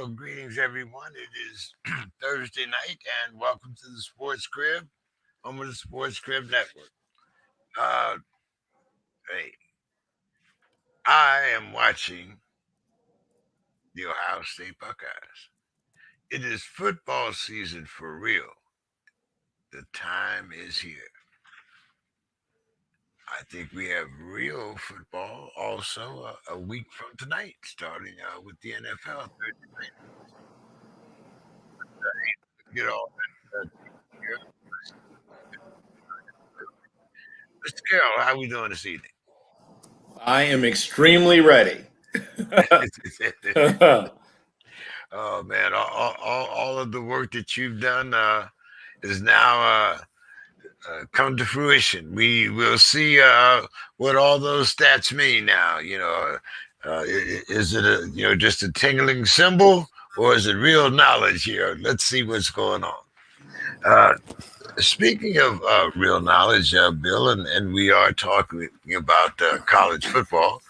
Well, greetings, everyone. It is Thursday night, and welcome to the Sports Crib, home of the Sports Crib Network. Uh, hey, I am watching the Ohio State Buckeyes. It is football season for real. The time is here. I think we have real football also a week from tonight, starting with the NFL Thursday night. Get all that. Mr. Carroll, how we doing this evening? I am extremely ready. Oh man, all of the work that you've done is now come to fruition. We will see what all those stats mean now. Is it just a tingling symbol, or is it real knowledge here? Let's see what's going on. Speaking of real knowledge, Bill, and we are talking about college football.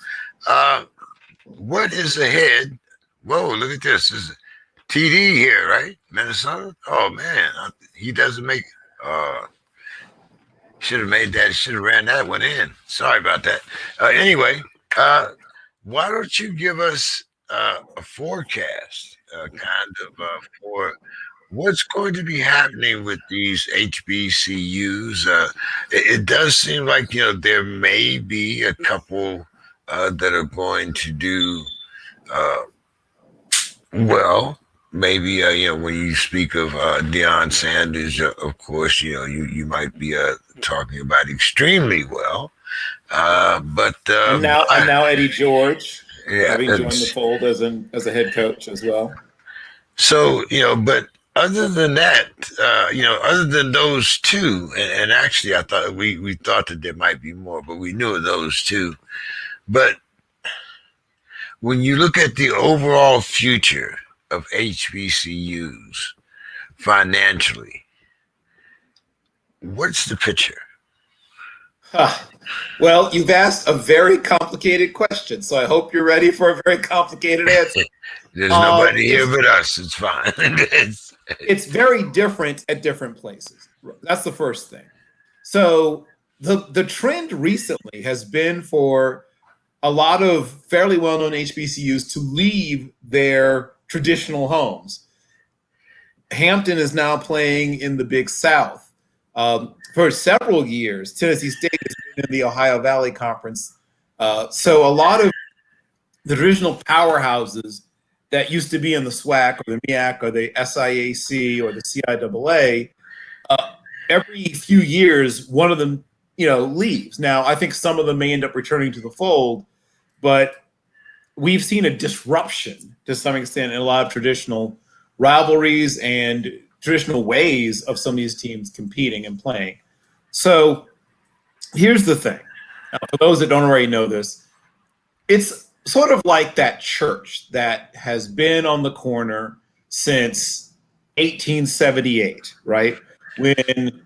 What is ahead? Whoa, look at this. This is TD here, right? Minnesota? Oh, man. He doesn't make... should have made that. Should have ran that one in. Sorry about that. Anyway, why don't you give us a forecast, for what's going to be happening with these HBCUs? It does seem like, there may be a couple that are going to do well. Maybe when you speak of Deion Sanders, of course, you might be talking about extremely well. But and now Eddie George, having joined the it's- fold as a head coach as well. So, but other than that, other than those two, and actually I thought we thought that there might be more, but we knew of those two. But when you look at the overall future of HBCUs financially, what's the picture? Well, you've asked a very complicated question, so I hope you're ready for a very complicated answer. There's nobody here but us. It's fine. It's very different at different places. That's the first thing. So the trend recently has been for a lot of fairly well-known HBCUs to leave their traditional homes. Hampton is now playing in the Big South. For several years, Tennessee State has been in the Ohio Valley Conference. So a lot of the traditional powerhouses that used to be in the SWAC or the MEAC or the SIAC or the CIAA, every few years, one of them, leaves. Now, I think some of them may end up returning to the fold, but we've seen a disruption to some extent in a lot of traditional rivalries and traditional ways of some of these teams competing and playing. So here's the thing. Now, for those that don't already know this, it's sort of like that church that has been on the corner since 1878, right? When,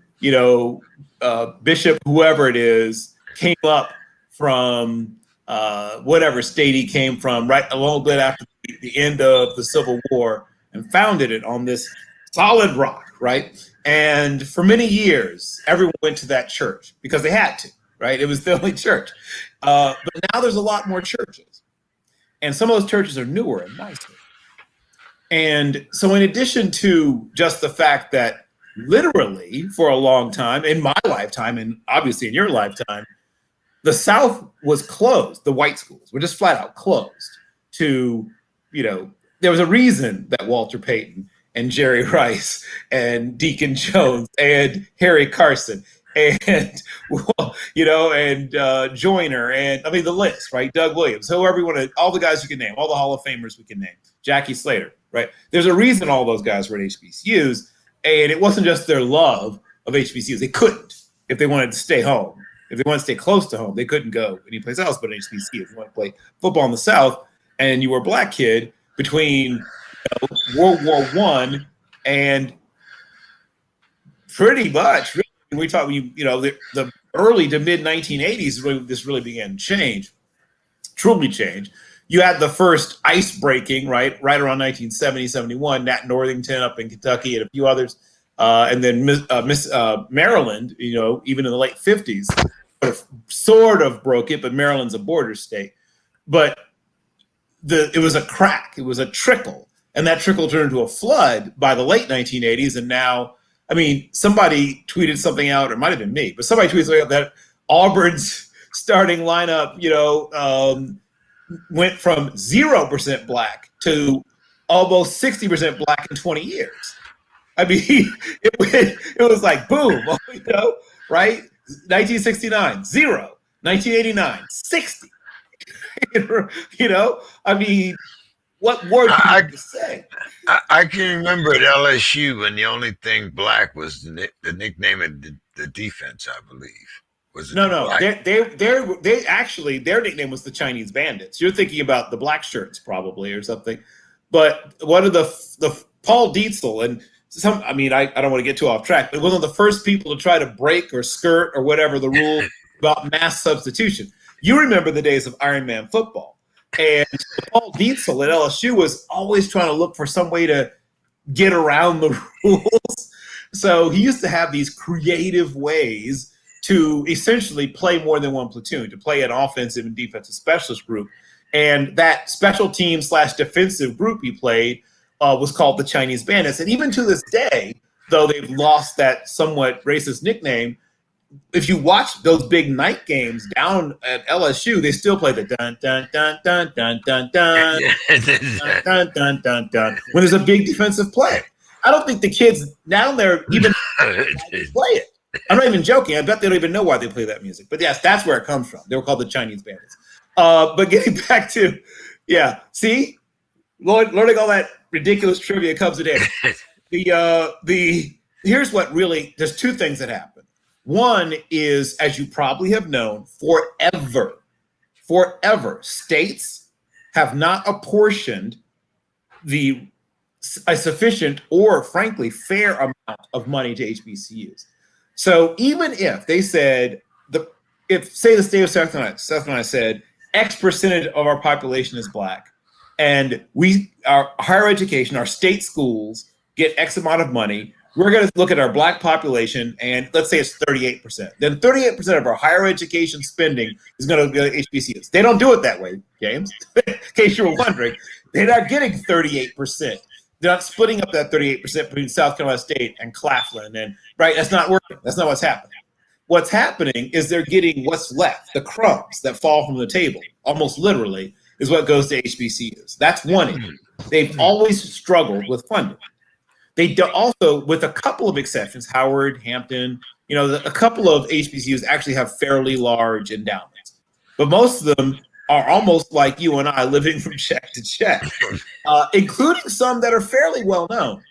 Bishop, whoever it is, came up from whatever state he came from, right a little bit after the end of the Civil War, and founded it on this solid rock, right? And for many years, everyone went to that church because they had to, right? It was the only church. But now there's a lot more churches. And some of those churches are newer and nicer. And so in addition to just the fact that literally for a long time, in my lifetime, and obviously in your lifetime, the South was closed. The white schools were just flat out closed to, there was a reason that Walter Payton and Jerry Rice and Deacon Jones and Harry Carson and, Joyner and, the list, right? Doug Williams, whoever you want to, all the guys you can name, all the Hall of Famers we can name, Jackie Slater, right? There's a reason all those guys were at HBCUs, and it wasn't just their love of HBCUs. They couldn't if they wanted to stay home. If they wanted to stay close to home, they couldn't go anyplace else but an HBCU. If you want to play football in the South and you were a black kid between World War I and pretty much, really, we talk, the early to mid 1980s, this really began to change, truly change. you had the first ice breaking, right around 1970, 71, Nat Northington up in Kentucky and a few others. And then Maryland, even in the late 50s, sort of broke it, but Maryland's a border state. But it was a crack, it was a trickle, and that trickle turned into a flood by the late 1980s. And now, somebody tweeted something out, or it might have been me, but somebody tweeted something out that Auburn's starting lineup, went from 0% black to almost 60% black in 20 years. It was like boom, right? 1969, 0. 1989, 60. What more do you need to say? I can remember at LSU when the only thing black was the nickname of the defense, I believe. Was it No. They actually, their nickname was the Chinese Bandits. You're thinking about the black shirts probably or something. But one of the Paul Dietzel and I don't want to get too off track, but one of the first people to try to break or skirt or whatever the rule about mass substitution. You remember the days of Iron Man football. And Paul Dietzel at LSU was always trying to look for some way to get around the rules. So he used to have these creative ways to essentially play more than one platoon, to play an offensive and defensive specialist group. And that special team / defensive group he played was called the Chinese Bandits. And even to this day, though they've lost that somewhat racist nickname, if you watch those big night games down at LSU, they still play the dun dun dun dun dun dun dun dun dun dun dun dun when there's a big defensive play. I don't think the kids down there even play it. I'm not even joking. I bet they don't even know why they play that music. But yes, that's where it comes from. They were called the Chinese Bandits. But getting back to, see, learning all that ridiculous trivia comes today. Here's what really, there's two things that happen. One is, as you probably have known, forever, states have not apportioned a sufficient or, frankly, fair amount of money to HBCUs. So even if they said, say the state of South Carolina said, X percentage of our population is black, and our higher education, our state schools get X amount of money, we're going to look at our black population, and let's say it's 38%. Then 38% of our higher education spending is going to go to HBCUs. They don't do it that way, James. In case you were wondering, they're not getting 38%. They're not splitting up that 38% between South Carolina State and Claflin, and right. That's not working. That's not what's happening. What's happening is they're getting what's left, the crumbs that fall from the table, almost literally, is what goes to HBCUs. That's one issue. They've always struggled with funding. They do also, with a couple of exceptions, Howard, Hampton, a couple of HBCUs actually have fairly large endowments. But most of them are almost like you and I, living from check to check, including some that are fairly well known.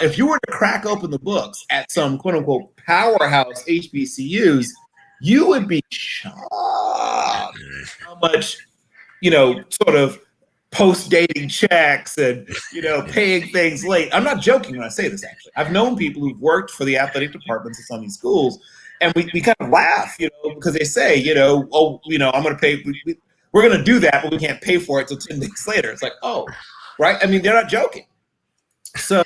If you were to crack open the books at some quote unquote powerhouse HBCUs, you would be shocked how much, sort of post-dating checks and, paying things late. I'm not joking when I say this, actually. I've known people who've worked for the athletic departments of some of these schools, and we kind of laugh, because they say, I'm going to pay, we're going to do that, but we can't pay for it until 10 days later. It's like, oh, right? They're not joking. So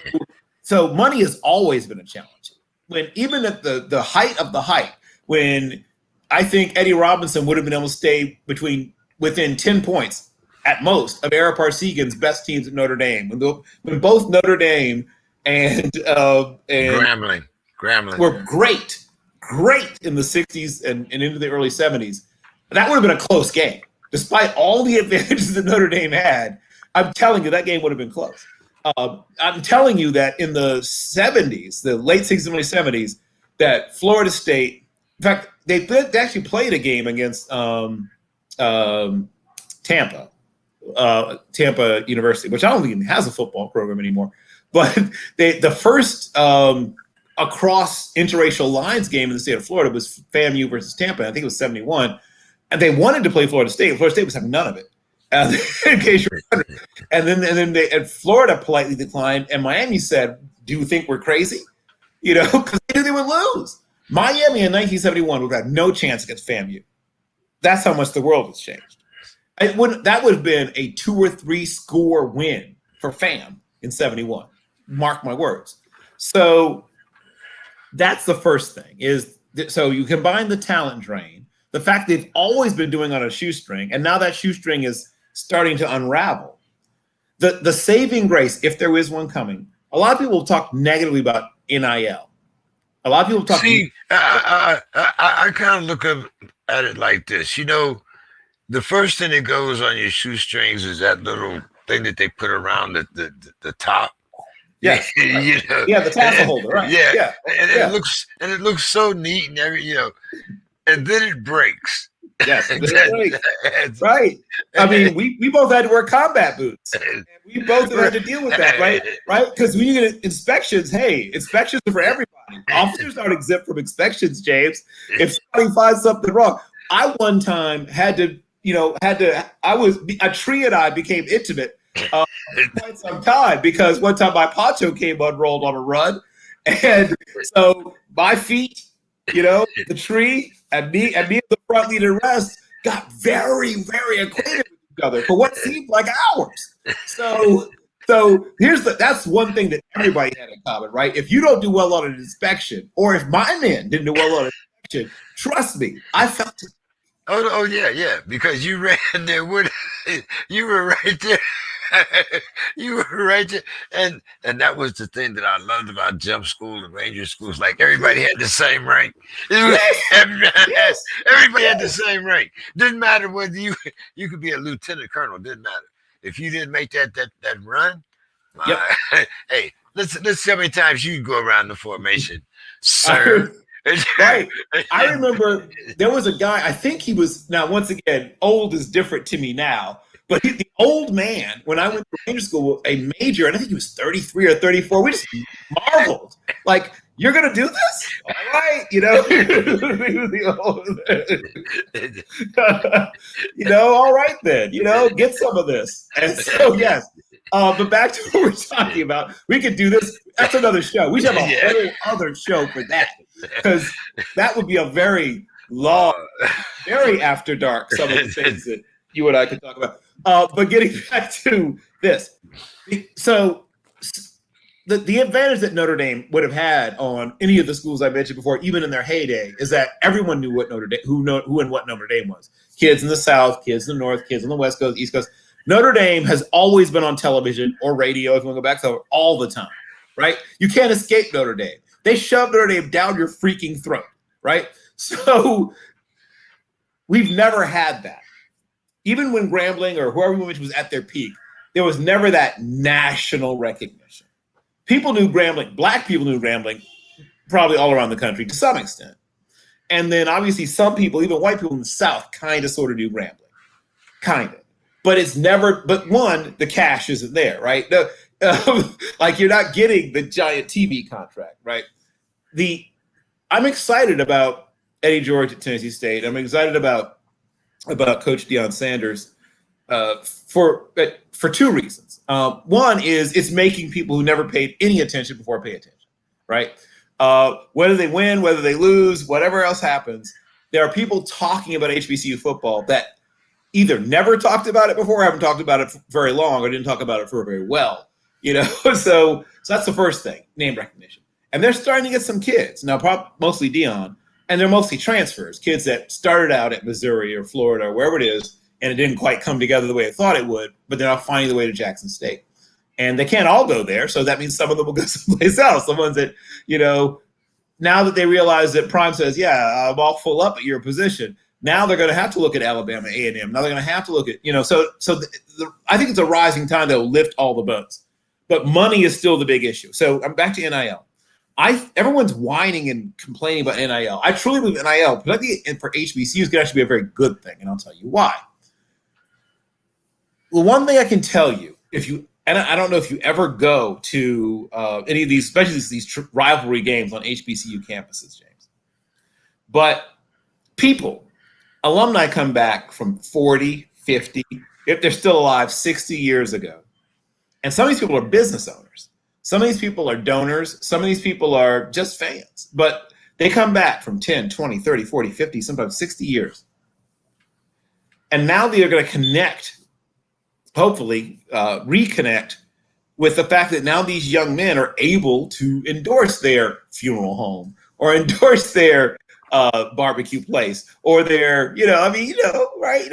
money has always been a challenge. When even at the height of the height, when I think Eddie Robinson would have been able to stay within 10 points at most of Ara Parsegan's best teams at Notre Dame, when both Notre Dame and Grambling were great in the 60s and into the early 70s, that would have been a close game. Despite all the advantages that Notre Dame had, I'm telling you, that game would have been close. I'm telling you that in the 70s, the late 60s and early 70s, that Florida State, in fact, they actually played a game against Tampa University, which I don't think even has a football program anymore. But the first across interracial lines game in the state of Florida was FAMU versus Tampa. I think it was 71. And they wanted to play Florida State. Florida State was having none of it. In case you're wondering. And then Florida politely declined, and Miami said, "Do you think we're crazy?" Because they knew they would lose. Miami in 1971 would have no chance against FAMU. That's how much the world has changed. It wouldn't. That would have been a 2 or 3 score win for FAM in '71. Mark my words. So that's the first thing. So you combine the talent drain, the fact they've always been doing on a shoestring, and now that shoestring is starting to unravel. The saving grace, if there is one coming, a lot of people talk negatively about NIL. A lot of people talk. See, I kind of look at it like this. The first thing that goes on your shoestrings is that little thing that they put around the top. Yes, right. Yeah, the tassel holder, right? Yeah, and it looks so neat and and then it breaks. Yes, right. I mean, we both had to wear combat boots. We both had to deal with that, right? Right? Because when you get inspections, hey, inspections are for everybody. Officers aren't exempt from inspections, James. If somebody finds something wrong, I one time had to. A tree and I became intimate for quite some time because one time my poncho came unrolled on a run. And so my feet, the tree and me the front leader rest got very, very acquainted with each other for what seemed like hours. So that's one thing that everybody had in common, right? If you don't do well on an inspection, or if my men didn't do well on an inspection, trust me, I felt it. Oh yeah, because you ran there with, you were right there. You were right there, and that was the thing that I loved about jump school and ranger schools. Like everybody had the same rank. Everybody had the same rank. Didn't matter whether you could be a lieutenant colonel. Didn't matter if you didn't make that run. Yep. Hey, let's see how many times you can go around the formation, sir. Right. I remember there was a guy, I think he was, now once again, old is different to me now, but the old man, when I went to ranger school, a major, and I think he was 33 or 34, we just marveled. Like, you're going to do this? All right. All right then, get some of this. And so, yes. But back to what we're talking about, we could do this. That's another show. We should have a whole other show for that. Because that would be a very long, very after dark, some of the things that you and I could talk about. But getting back to this. So the advantage that Notre Dame would have had on any of the schools I mentioned before, even in their heyday, is that everyone knew what Notre Dame, who and what Notre Dame was. Kids in the South, kids in the North, kids on the West Coast, East Coast. Notre Dame has always been on television or radio, if you want to go back to all the time, right? You can't escape Notre Dame. They shove Notre Dame down your freaking throat, right? So we've never had that. Even when Grambling or whoever was at their peak, there was never that national recognition. People knew Grambling, black people knew Grambling, probably all around the country to some extent. And then obviously some people, even white people in the South, kind of sort of knew Grambling. Kind of. But it's never, but one, the cash isn't there, right? Like you're not getting the giant TV contract, right? I'm excited about Eddie George at Tennessee State. I'm excited about Coach Deion Sanders for two reasons. One is it's making people who never paid any attention before pay attention, right? Whether they win, whether they lose, whatever else happens, there are people talking about HBCU football that either never talked about it before, or haven't talked about it for very long, or didn't talk about it for very well. So that's the first thing, name recognition. And they're starting to get some kids now, mostly Deion, and they're mostly transfers, kids that started out at Missouri or Florida or wherever it is, and it didn't quite come together the way it thought it would, but they're now finding the way to Jackson State. And they can't all go there, so that means some of them will go someplace else. The ones that, now that they realize that Prime says, yeah, I'm all full up at your position, now they're going to have to look at Alabama A&M. Now they're going to have to look at, I think it's a rising time that will lift all the boats. But money is still the big issue. So I'm back to NIL. Everyone's whining and complaining about NIL. I truly believe NIL, particularly for HBCUs, can actually be a very good thing, and I'll tell you why. Well, one thing I can tell you, and I don't know if you ever go to any of these, especially these rivalry games on HBCU campuses, James, but alumni come back from 40, 50, if they're still alive, 60 years ago. And some of these people are business owners. Some of these people are donors. Some of these people are just fans. But they come back from 10, 20, 30, 40, 50, sometimes 60 years. And now they are going to connect, hopefully reconnect with the fact that now these young men are able to endorse their funeral home or endorse their barbecue place or their, right?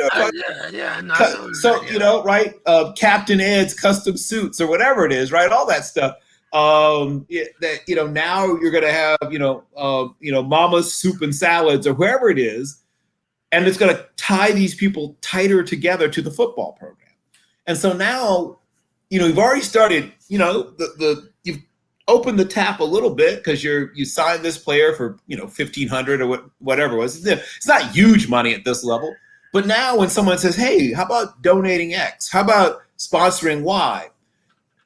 So, right? Captain Ed's custom suits or whatever it is, right? All that stuff. Now you're going to have, Mama's soup and salads or wherever it is. And it's going to tie these people tighter together to the football program. And so now, you've already started, you've opened the tap a little bit because you signed this player for, $1,500 or whatever it was. It's not huge money at this level. But now when someone says, hey, how about donating X? How about sponsoring Y?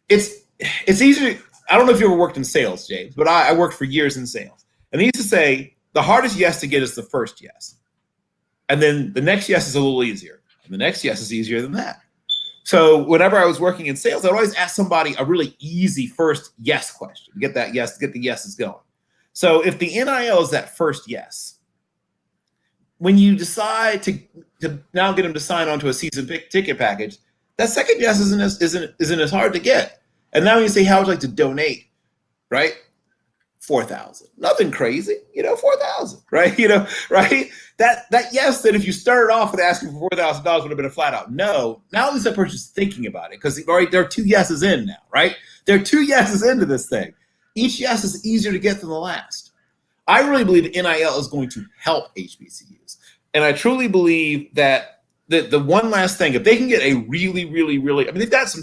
It's easier. I don't know if you ever worked in sales, James, but I worked for years in sales. And they used to say the hardest yes to get is the first yes. And then the next yes is a little easier. And the next yes is easier than that. So whenever I was working in sales, I'd always ask somebody a really easy first yes question. Get that yes, get the yeses going. So if the NIL is that first yes, when you decide to now get them to sign on to a season ticket package, that second yes isn't as hard to get. And now you say, how would you like to donate, right? $4,000. Nothing crazy, 4,000, right? Right? That yes, that if you started off with asking for $4,000 would have been a flat out no. Now at least that person's thinking about it because there are 2 yeses in now, right? There are 2 yeses into this thing. Each yes is easier to get than the last. I really believe NIL is going to help HBCUs. And I truly believe that the one last thing, if they can get a really, really, really, they've got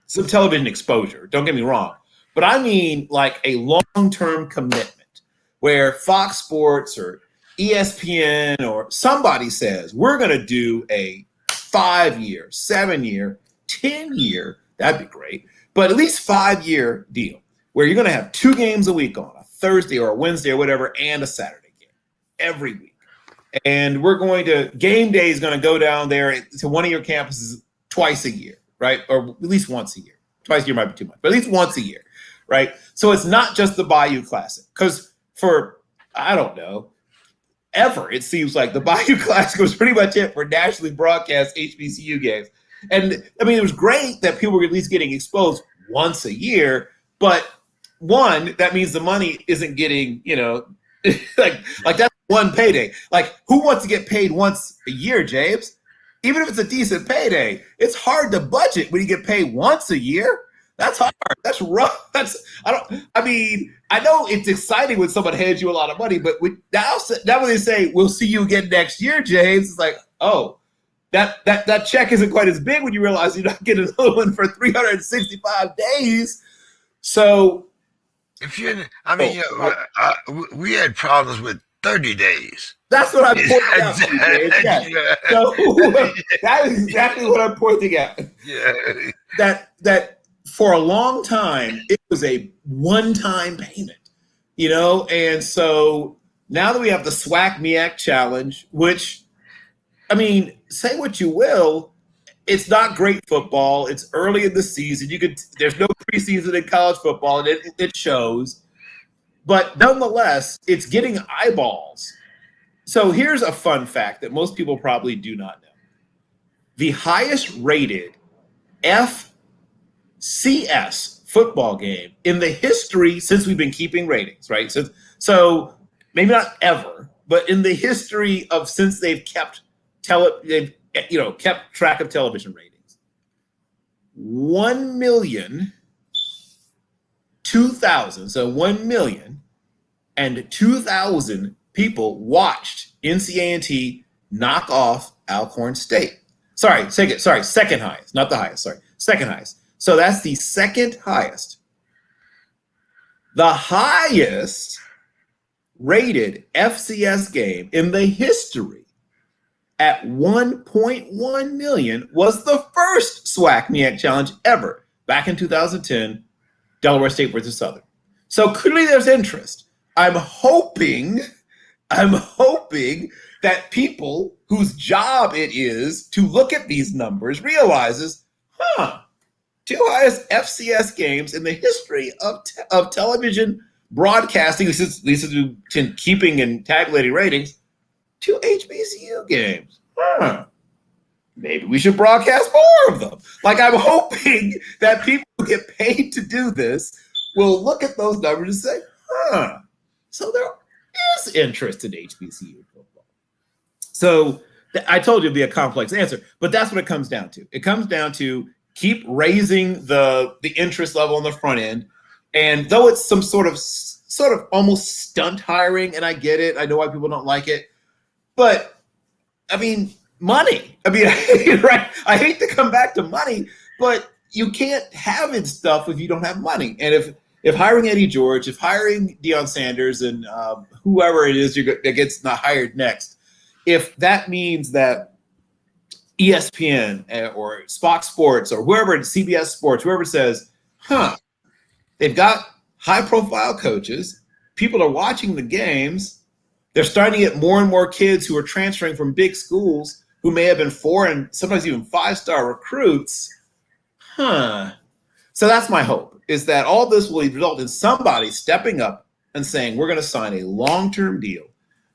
some television exposure, don't get me wrong. But I mean like a long-term commitment where Fox Sports or ESPN or somebody says, we're going to do a 5-year, 7-year, 10-year, that'd be great, but at least 5-year deal where you're going to have 2 games a week on a Thursday or a Wednesday or whatever and a Saturday game every week. And game day is going to go down there to one of your campuses twice a year, right? Or at least once a year. Twice a year might be too much, but at least once a year. Right. So it's not just the Bayou Classic because I don't know, ever, it seems like the Bayou Classic was pretty much it for nationally broadcast HBCU games. And it was great that people were at least getting exposed once a year. But one, that means the money isn't getting, like that's one payday. Like who wants to get paid once a year, James? Even if it's a decent payday, it's hard to budget when you get paid once a year. That's hard. That's rough. I know it's exciting when someone hands you a lot of money, but now when they say, we'll see you again next year, James, it's like, oh, that check isn't quite as big when you realize you're not getting another one for 365 days. So we had problems with 30 days. That's what I'm pointing out to you, James. Yes. Yeah. So that is exactly what I'm pointing out. Yeah. That for a long time, it was a one-time payment, and so now that we have the SWAC MEAC challenge, which, say what you will, it's not great football. It's early in the season. There's no preseason in college football, and it shows. But nonetheless, it's getting eyeballs. So here's a fun fact that most people probably do not know. The highest rated FCS football game in the history since we've been keeping ratings, right? So maybe not ever, but in the history of since they've kept kept track of television ratings, 1,002,000. So 1,002,000 people watched NCAA knock off Alcorn State. Second highest, not the highest. Sorry, second highest. So that's the second highest. The highest rated FCS game in the history at 1.1 million was the first SWAC MEAC challenge ever back in 2010, Delaware State versus Southern. So clearly there's interest. I'm hoping that people whose job it is to look at these numbers realizes, 2 highest FCS games in the history of television broadcasting, at least to keeping and tabulating ratings, 2 HBCU games. maybe we should broadcast more of them. Like, I'm hoping that people who get paid to do this will look at those numbers and say, huh, so there is interest in HBCU football. So I told you it'd be a complex answer, but that's what it comes down to. It comes down to keep raising the interest level on the front end. And though it's some sort of almost stunt hiring, and I get it, I know why people don't like it, but I mean, money. I mean, right? I hate to come back to money, but you can't have it stuff if you don't have money. And if hiring Eddie George, if hiring Deion Sanders, and whoever it is that gets not hired next, if that means that ESPN or Fox Sports or whoever, CBS Sports, whoever says, huh, they've got high-profile coaches, people are watching the games, they're starting to get more and more kids who are transferring from big schools who may have been 4 and sometimes even 5-star recruits. So that's my hope, is that all this will result in somebody stepping up and saying, we're going to sign a long-term deal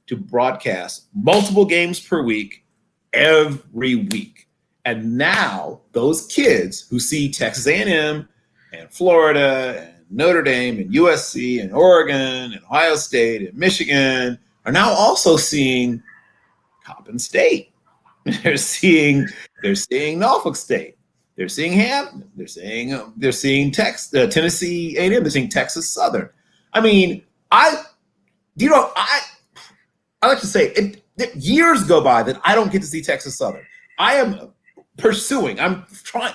to broadcast multiple games per week, every week. And now those kids who see Texas A&M and Florida and Notre Dame and USC and Oregon and Ohio State and Michigan are now also seeing Coppin State. They're seeing Norfolk State. They're seeing Hampton. They're seeing Tennessee A&M. They're seeing Texas Southern. I mean, I like to say years go by that I don't get to see Texas Southern. I am pursuing. I'm trying.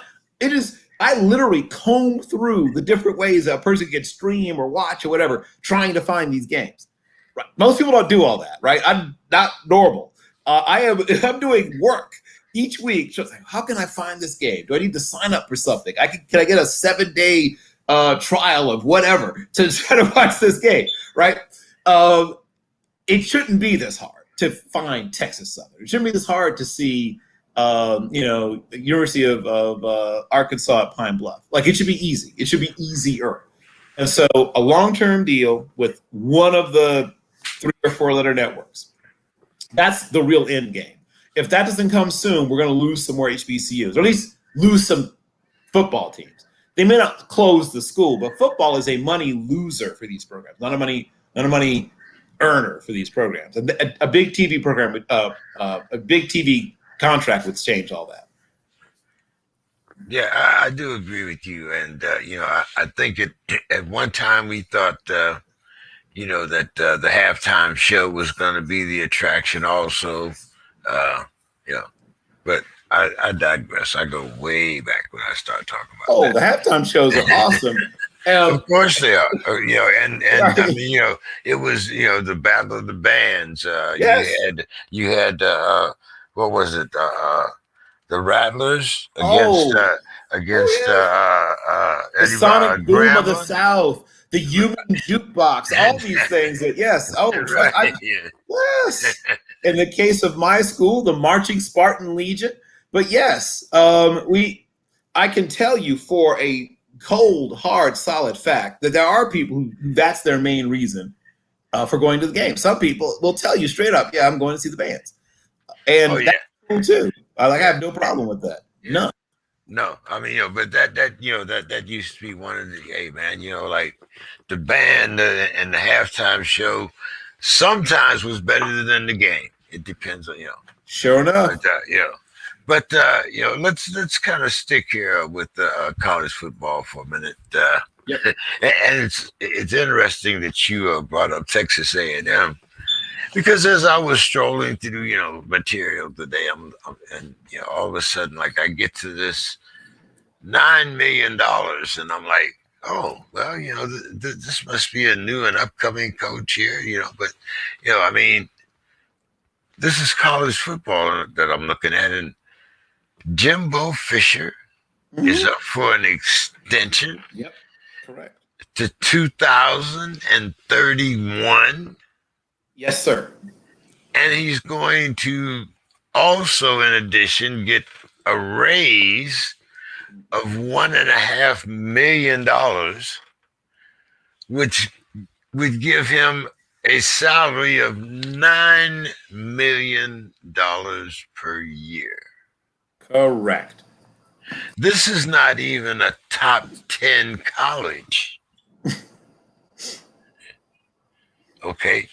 I literally comb through the different ways that a person can stream or watch or whatever, trying to find these games. Right. Most people don't do all that, right? I'm not normal. I'm doing work each week. So like, how can I find this game? Do I need to sign up for something? Can I get a 7-day trial of whatever to try to watch this game, right? It shouldn't be this hard to find Texas Southern. It shouldn't be this hard to see, the University of Arkansas at Pine Bluff. Like, it should be easy. It should be easier. And so a long-term deal with one of the 3 or 4 letter networks. That's the real end game. If that doesn't come soon, we're going to lose some more HBCUs, or at least lose some football teams. They may not close the school, but football is a money loser for these programs, not a money earner for these programs. A big TV program, a big TV contract would change all that. Yeah, I do agree with you, and I think at one time we thought that the halftime show was going to be the attraction, also. Uh, but I digress. I go way back when I start talking about that. The halftime shows are awesome. Of course they are. And I mean, it was the battle of the bands. Yes. You had what was it? The Rattlers against the Sonic Boom of the South, the Human Jukebox, all these things. Yes. Oh, right. Yes. In the case of my school, the Marching Spartan Legion. But yes, I can tell you for a cold, hard, solid fact that there are people who that's their main reason for going to the game. Some people will tell you straight up, yeah, I'm going to see the bands. And that's cool too. I have no problem with that. Yeah. No, I mean, but that used to be one of the, hey man, like the band and the halftime show sometimes was better than the game. It depends on, Sure enough. But let's kind of stick here with college football for a minute. Yep. And it's interesting that you brought up Texas A&M, because as I was strolling through material today, and all of a sudden, like, I get to this $9 million, and I'm like, oh well, this must be a new and upcoming coach here, but I mean, this is college football that I'm looking at, and Jimbo Fisher is up for an extension. Yep, correct. To 2031. Yes, sir. And he's going to also, in addition, get a raise of $1.5 million, which would give him a salary of $9 million per year. Correct. This is not even a top 10 college. Okay.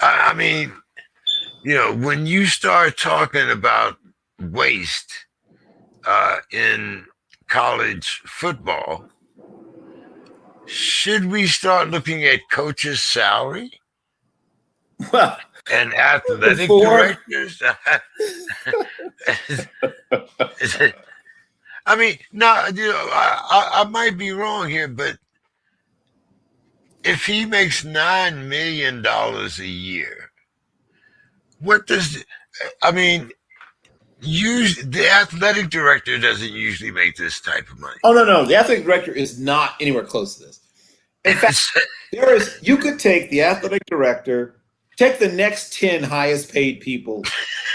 I mean, when you start talking about waste in college football, should we start looking at coaches' salary Well, and athletic before directors? I mean, no, I might be wrong here, but if he makes $9 million a year, what does I mean? The athletic director doesn't usually make this type of money. Oh no, the athletic director is not anywhere close to this. In fact, you could take the athletic director, take the next 10 highest paid people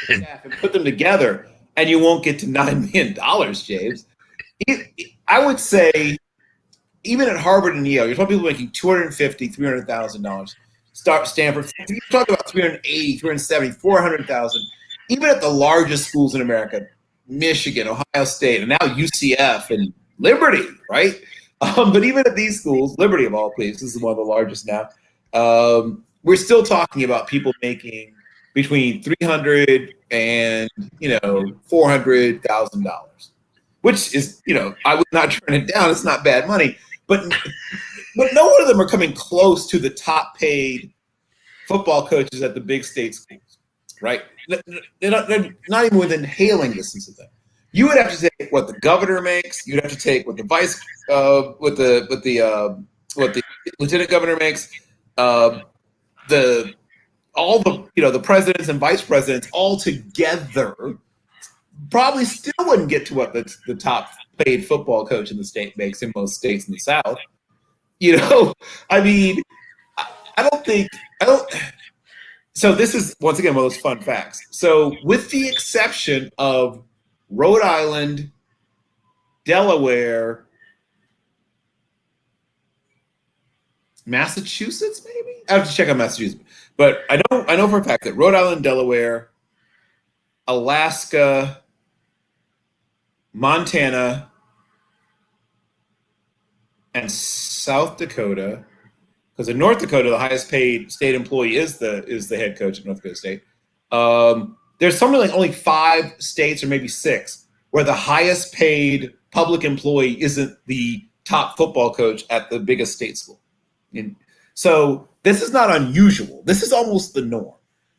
and put them together, and you won't get to $9 million, James. I would say, even at Harvard and Yale, you're talking people making $250,000, $300,000. Stanford, you're talking about 380, 370, 400,000. Even at the largest schools in America, Michigan, Ohio State, and now UCF and Liberty, right? But even at these schools, Liberty of all places is one of the largest now. We're still talking about people making between $300,000 and $400,000, which is I would not turn it down. It's not bad money, but no one of them are coming close to the top paid football coaches at the big state schools, right? They're not even within hailing distance of them. You would have to take what the governor makes. You'd have to take what the what the lieutenant governor makes. The presidents and vice presidents all together probably still wouldn't get to what the top paid football coach in the state makes in most states in the South. I mean, I don't. So this is, once again, one of those fun facts. So with the exception of Rhode Island, Delaware, Massachusetts, maybe? I have to check on Massachusetts. But I know for a fact that Rhode Island, Delaware, Alaska, Montana, and South Dakota, because in North Dakota, the highest paid state employee is the head coach of North Dakota State. There's something like only 5 states or maybe 6 where the highest paid public employee isn't the top football coach at the biggest state school. And so this is not unusual. This is almost the norm.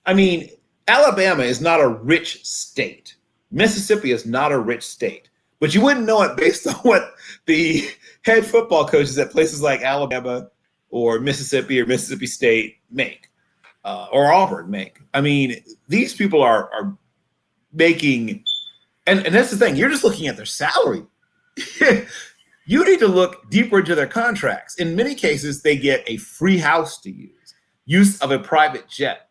I mean, Alabama is not a rich state. Mississippi is not a rich state. But you wouldn't know it based on what the head football coaches at places like Alabama or Mississippi State make, or Auburn make. I mean, these people are making, and that's the thing, you're just looking at their salary. You need to look deeper into their contracts. In many cases, they get a free house to use of a private jet,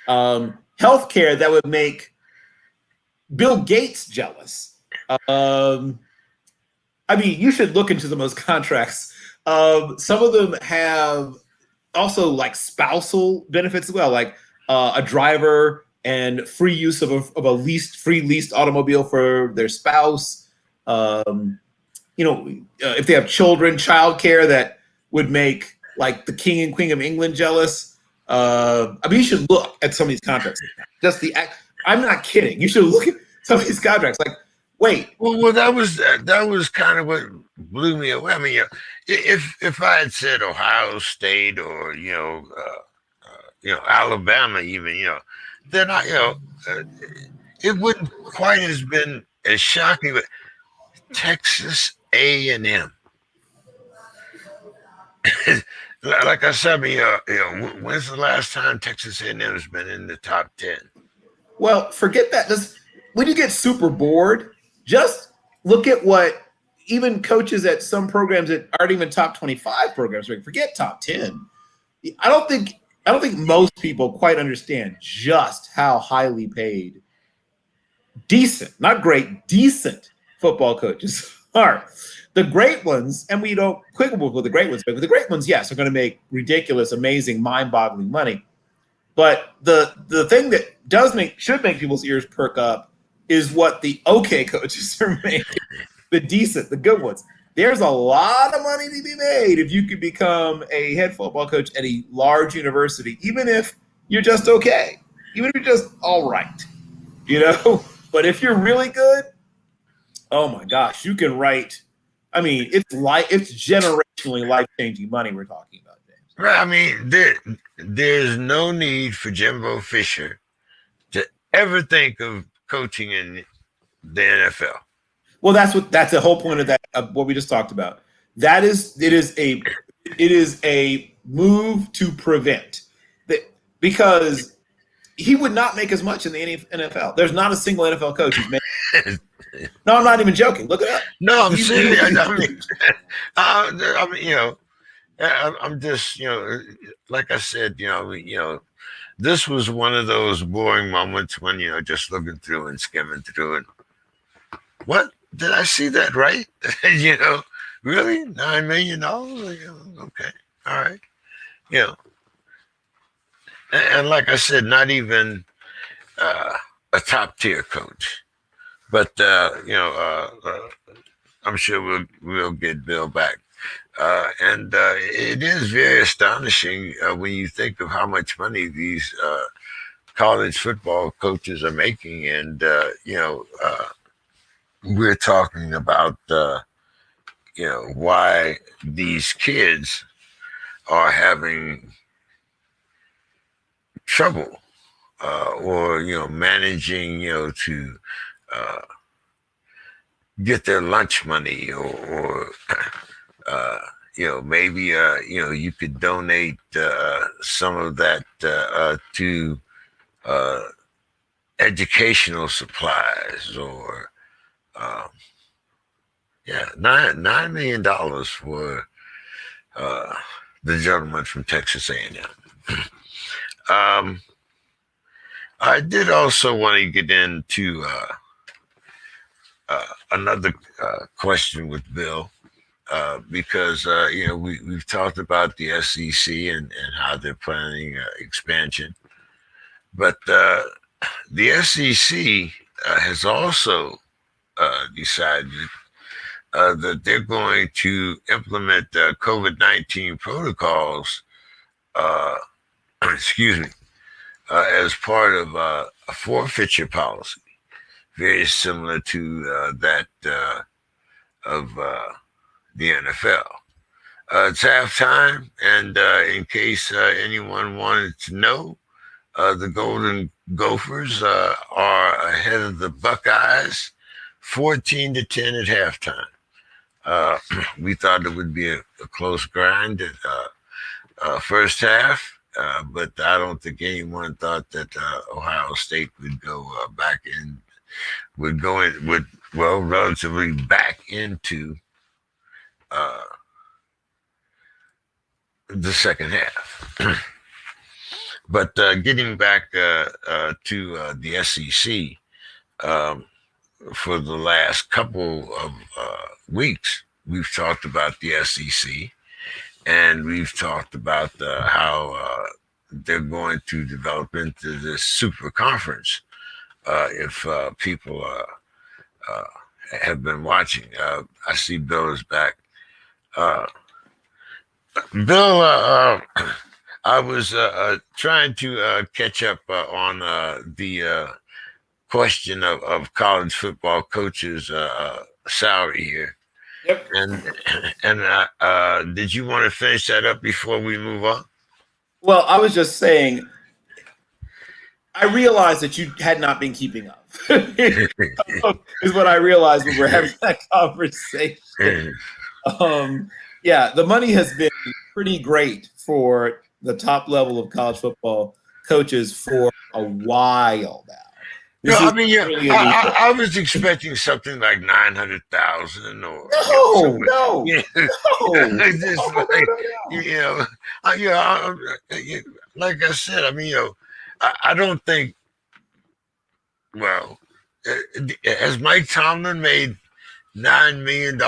healthcare that would make Bill Gates jealous. I mean, you should look into some of those contracts. Some of them have also like spousal benefits as well, like a driver and free use of a leased automobile for their spouse. If they have children, childcare that would make like the king and queen of England jealous. I mean, you should look at some of these contracts. I'm not kidding. You should look at some of these contracts. Like, wait. Well, that was kind of what blew me away. I mean, if I had said Ohio State or Alabama, even they're not. It wouldn't quite has been as shocking. But Texas A&M, like I said, when's the last time Texas A&M has been in the top 10? Well, forget that. When you get super bored, just look at what even coaches at some programs that aren't even top 25 programs, forget top 10. I don't think most people quite understand just how highly paid decent, not great, decent football coaches are. The great ones, and we don't quibble with the great ones, but the great ones, yes, are going to make ridiculous, amazing, mind-boggling money. But the thing that should make people's ears perk up is what the okay coaches are making, the decent, the good ones. There's a lot of money to be made if you could become a head football coach at a large university, even if you're just okay, even if you're just all right, But if you're really good, oh my gosh, you can write. I mean, it's generationally life-changing money we're talking about, James. Right. I mean, there's no need for Jimbo Fisher to ever think of coaching in the NFL. Well, that's the whole point of that, of what we just talked about. It is a move to prevent that, because he would not make as much in the NFL. There's not a single NFL coach who's made. No, I'm not even joking. Look it up. No, I'm serious. I mean, I'm just, like I said, this was one of those boring moments when, just looking through and skimming through and what did I see that right? Really, $9 million? Okay, all right, and like I said, not even a top tier coach, but I'm sure we'll get Bill back. And it is very astonishing when you think of how much money these college football coaches are making, and we're talking about why these kids are having trouble or managing to get their lunch money, or maybe you could donate some of that to educational supplies, or $9 million for the gentleman from Texas A&M. I did also want to get into another question with Bill. Because we've talked about the SEC and how they're planning expansion, but the SEC has also decided that they're going to implement COVID-19 protocols. Excuse me, as part of a forfeiture policy, very similar to that of the NFL. It's halftime, and in case anyone wanted to know, the Golden Gophers are ahead of the Buckeyes, 14-10 at halftime. We thought it would be a close grind at first half, but I don't think anyone thought that Ohio State would go relatively back into the second half. But getting back to the SEC, for the last couple of weeks, we've talked about the SEC, and we've talked about how they're going to develop into this super conference. If people have been watching, I see Bill is back. Bill, I was trying to catch up on the question of college football coaches' salary here. Yep. And did you want to finish that up before we move on? Well, I was just saying, I realized that you had not been keeping up. Is what I realized when we're having that conversation. Yeah, the money has been pretty great for the top level of college football coaches for a while now. I was expecting something like 900,000 or no. Like I said, I don't think. Well, has Mike Tomlin made $9 million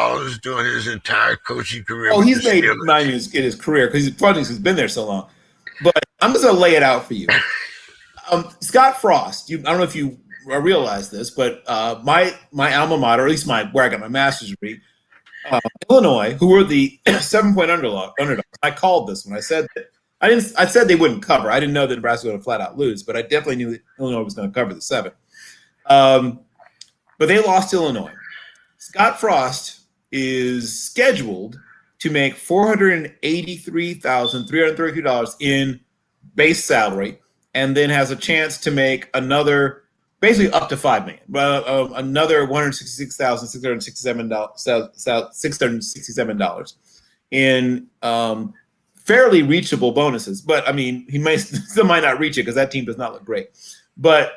during his entire coaching career? Oh, he's made $9 million in his career because he's been there so long. But I'm just gonna lay it out for you. Scott Frost. I don't know if you realize this, but my alma mater, or at least where I got my master's degree, Illinois, who were the 7-point underdogs. I called this when I said that. I said they wouldn't cover. I didn't know that Nebraska was going to flat out lose, but I definitely knew that Illinois was going to cover the 7. But they lost to Illinois. Scott Frost is scheduled to make $483,332 in base salary, and then has a chance to make another, basically up to $5 million, another $166,667 in fairly reachable bonuses. But I mean, he still might not reach it because that team does not look great. But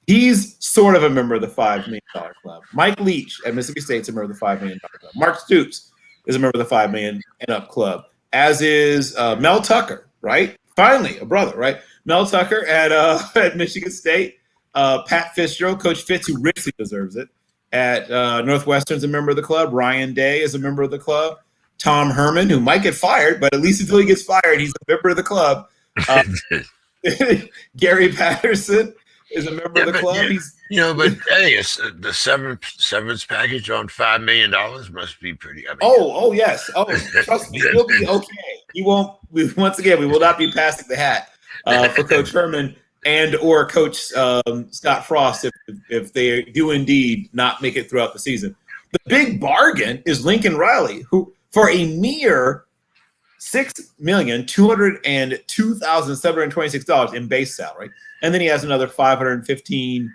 he's sort of a member of the $5 million club. Mike Leach at Mississippi State's a member of the $5 million club. Mark Stoops is a member of the $5 million and up club, as is Mel Tucker, right? Finally, a brother, right? Mel Tucker at Michigan State. Pat Fitzgerald, Coach Fitz, who richly deserves it, at Northwestern's a member of the club. Ryan Day is a member of the club. Tom Herman, who might get fired, but at least until he gets fired, he's a member of the club. Gary Patterson is a member of the club. But hey, it's the severance package on $5 million must be pretty. I mean, oh yes. Oh, trust me, he'll be okay. He won't. Once again, we will not be passing the hat for Coach Herman and or Coach Scott Frost if they do indeed not make it throughout the season. The big bargain is Lincoln Riley, who for a mere $6,202,726 in base salary, and then he has another $515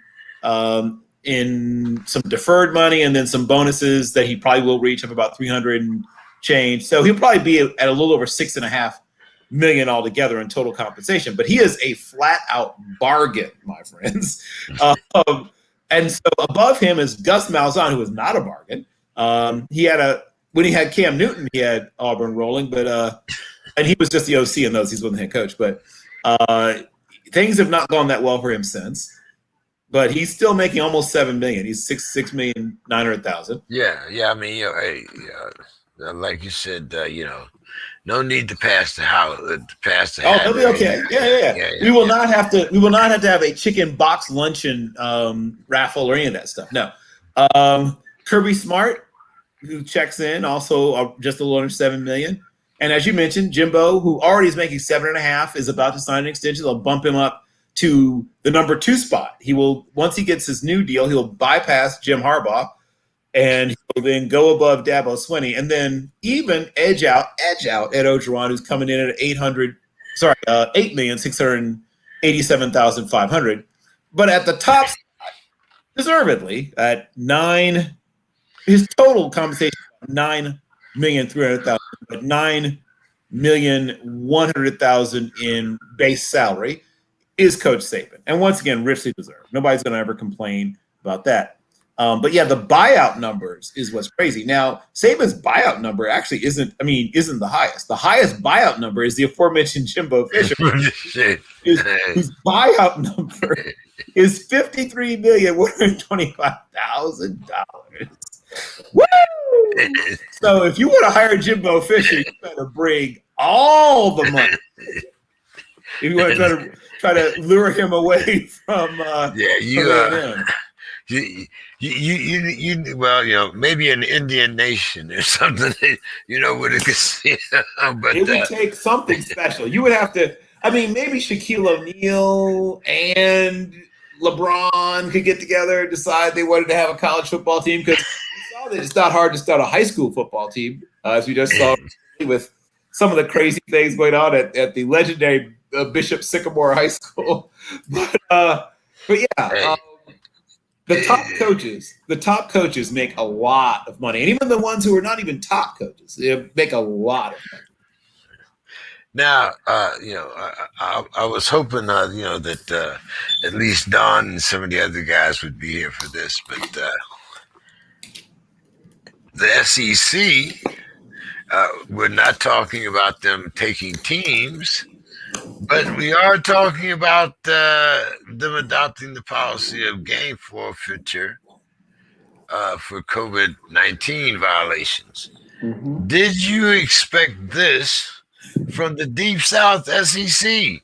in some deferred money, and then some bonuses that he probably will reach of about 300 and change. So he'll probably be at a little over $6.5 million altogether in total compensation. But he is a flat out bargain, my friends. And so above him is Gus Malzahn, who is not a bargain. When he had Cam Newton, he had Auburn rolling, but and he was just the OC in those. He's with the head coach, but things have not gone that well for him since. But he's still making almost $7 million. He's $6,900,000. Yeah. I mean, like you said, no need to pass the house. Oh, he'll be okay. Yeah. We will not have to. We will not have to have a chicken box luncheon raffle or any of that stuff. No. Kirby Smart, who checks in, also just a little under $7 million. And as you mentioned, Jimbo, who already is making $7.5 million, is about to sign an extension. They'll bump him up to the number 2 spot. He will, once he gets his new deal, he'll bypass Jim Harbaugh, and he'll then go above Dabo Swinney, and then even edge out Ed Orgeron, who's coming in at $8,687,500. But at the top spot, deservedly, at 9, his total compensation $9,300,000, but $9,100,000 in base salary is Coach Saban, and once again, richly deserved. Nobody's going to ever complain about that. But yeah, the buyout numbers is what's crazy. Now, Saban's buyout number actually isn't the highest. The highest buyout number is the aforementioned Jimbo Fisher, whose buyout number is $53,125,000. Woo! So if you want to hire Jimbo Fisher, you better bring all the money. If you want to try to lure him away from maybe an Indian nation or something, with a casino. But it would take something special. You would have to. I mean, maybe Shaquille O'Neal and LeBron could get together and decide they wanted to have a college football team, because we saw that it's not hard to start a high school football team, as we just saw with some of the crazy things going on at the legendary Bishop Sycamore High School. But yeah, the top coaches make a lot of money, and even the ones who are not even top coaches, they make a lot of money. Now, I was hoping, that at least Don and some of the other guys would be here for this, but the SEC, we're not talking about them taking teams, but we are talking about them adopting the policy of game forfeiture for COVID-19 violations. Mm-hmm. Did you expect this from the Deep South SEC?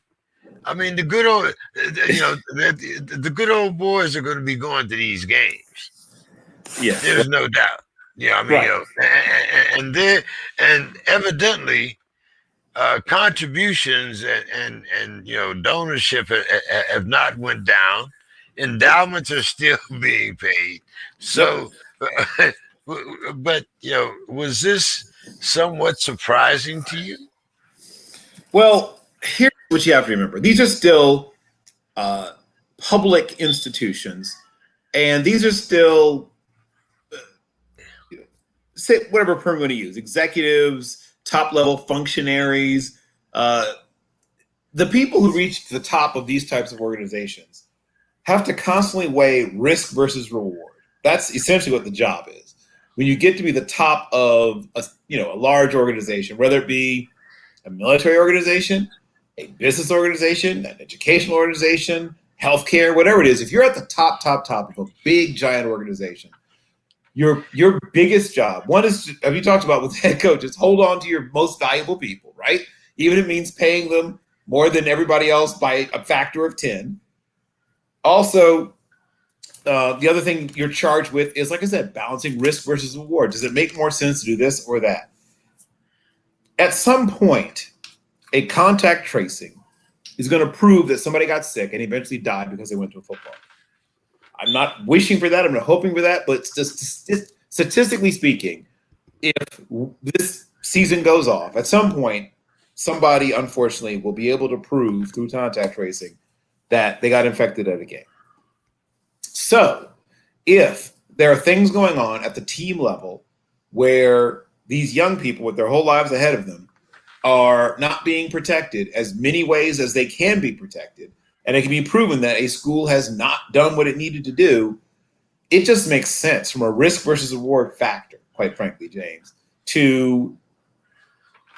I mean, the good old, the good old boys are going to be going to these games. Yes. There's no doubt. Yeah, I mean, Right. and evidently, contributions and donorship have not went down. Nope. Endowments are still being paid. Yep. So, but was this somewhat surprising to you? Well, here's what you have to remember: these are still uh, public institutions, and these are still say whatever term you want to use, executives, top level functionaries, uh, the people who reach the top of these types of organizations have to constantly weigh risk versus reward. That's essentially what the job is. When you get to be the top of a large organization, whether it be a military organization, a business organization, an educational organization, healthcare, whatever it is, if you're at the top of a big giant organization, your biggest job, one is, have you talked about with head coaches, hold on to your most valuable people, right? Even if it means paying them more than everybody else by a factor of 10. Also, the other thing you're charged with is, like I said, balancing risk versus reward. Does it make more sense to do this or that? At some point, a contact tracing is going to prove that somebody got sick and eventually died because they went to a football. I'm not wishing for that. I'm not hoping for that. But just statistically speaking, if this season goes off, at some point, somebody, unfortunately, will be able to prove through contact tracing that they got infected at a game. So if there are things going on at the team level where these young people with their whole lives ahead of them are not being protected as many ways as they can be protected, and it can be proven that a school has not done what it needed to do, it just makes sense from a risk versus reward factor, quite frankly, James, to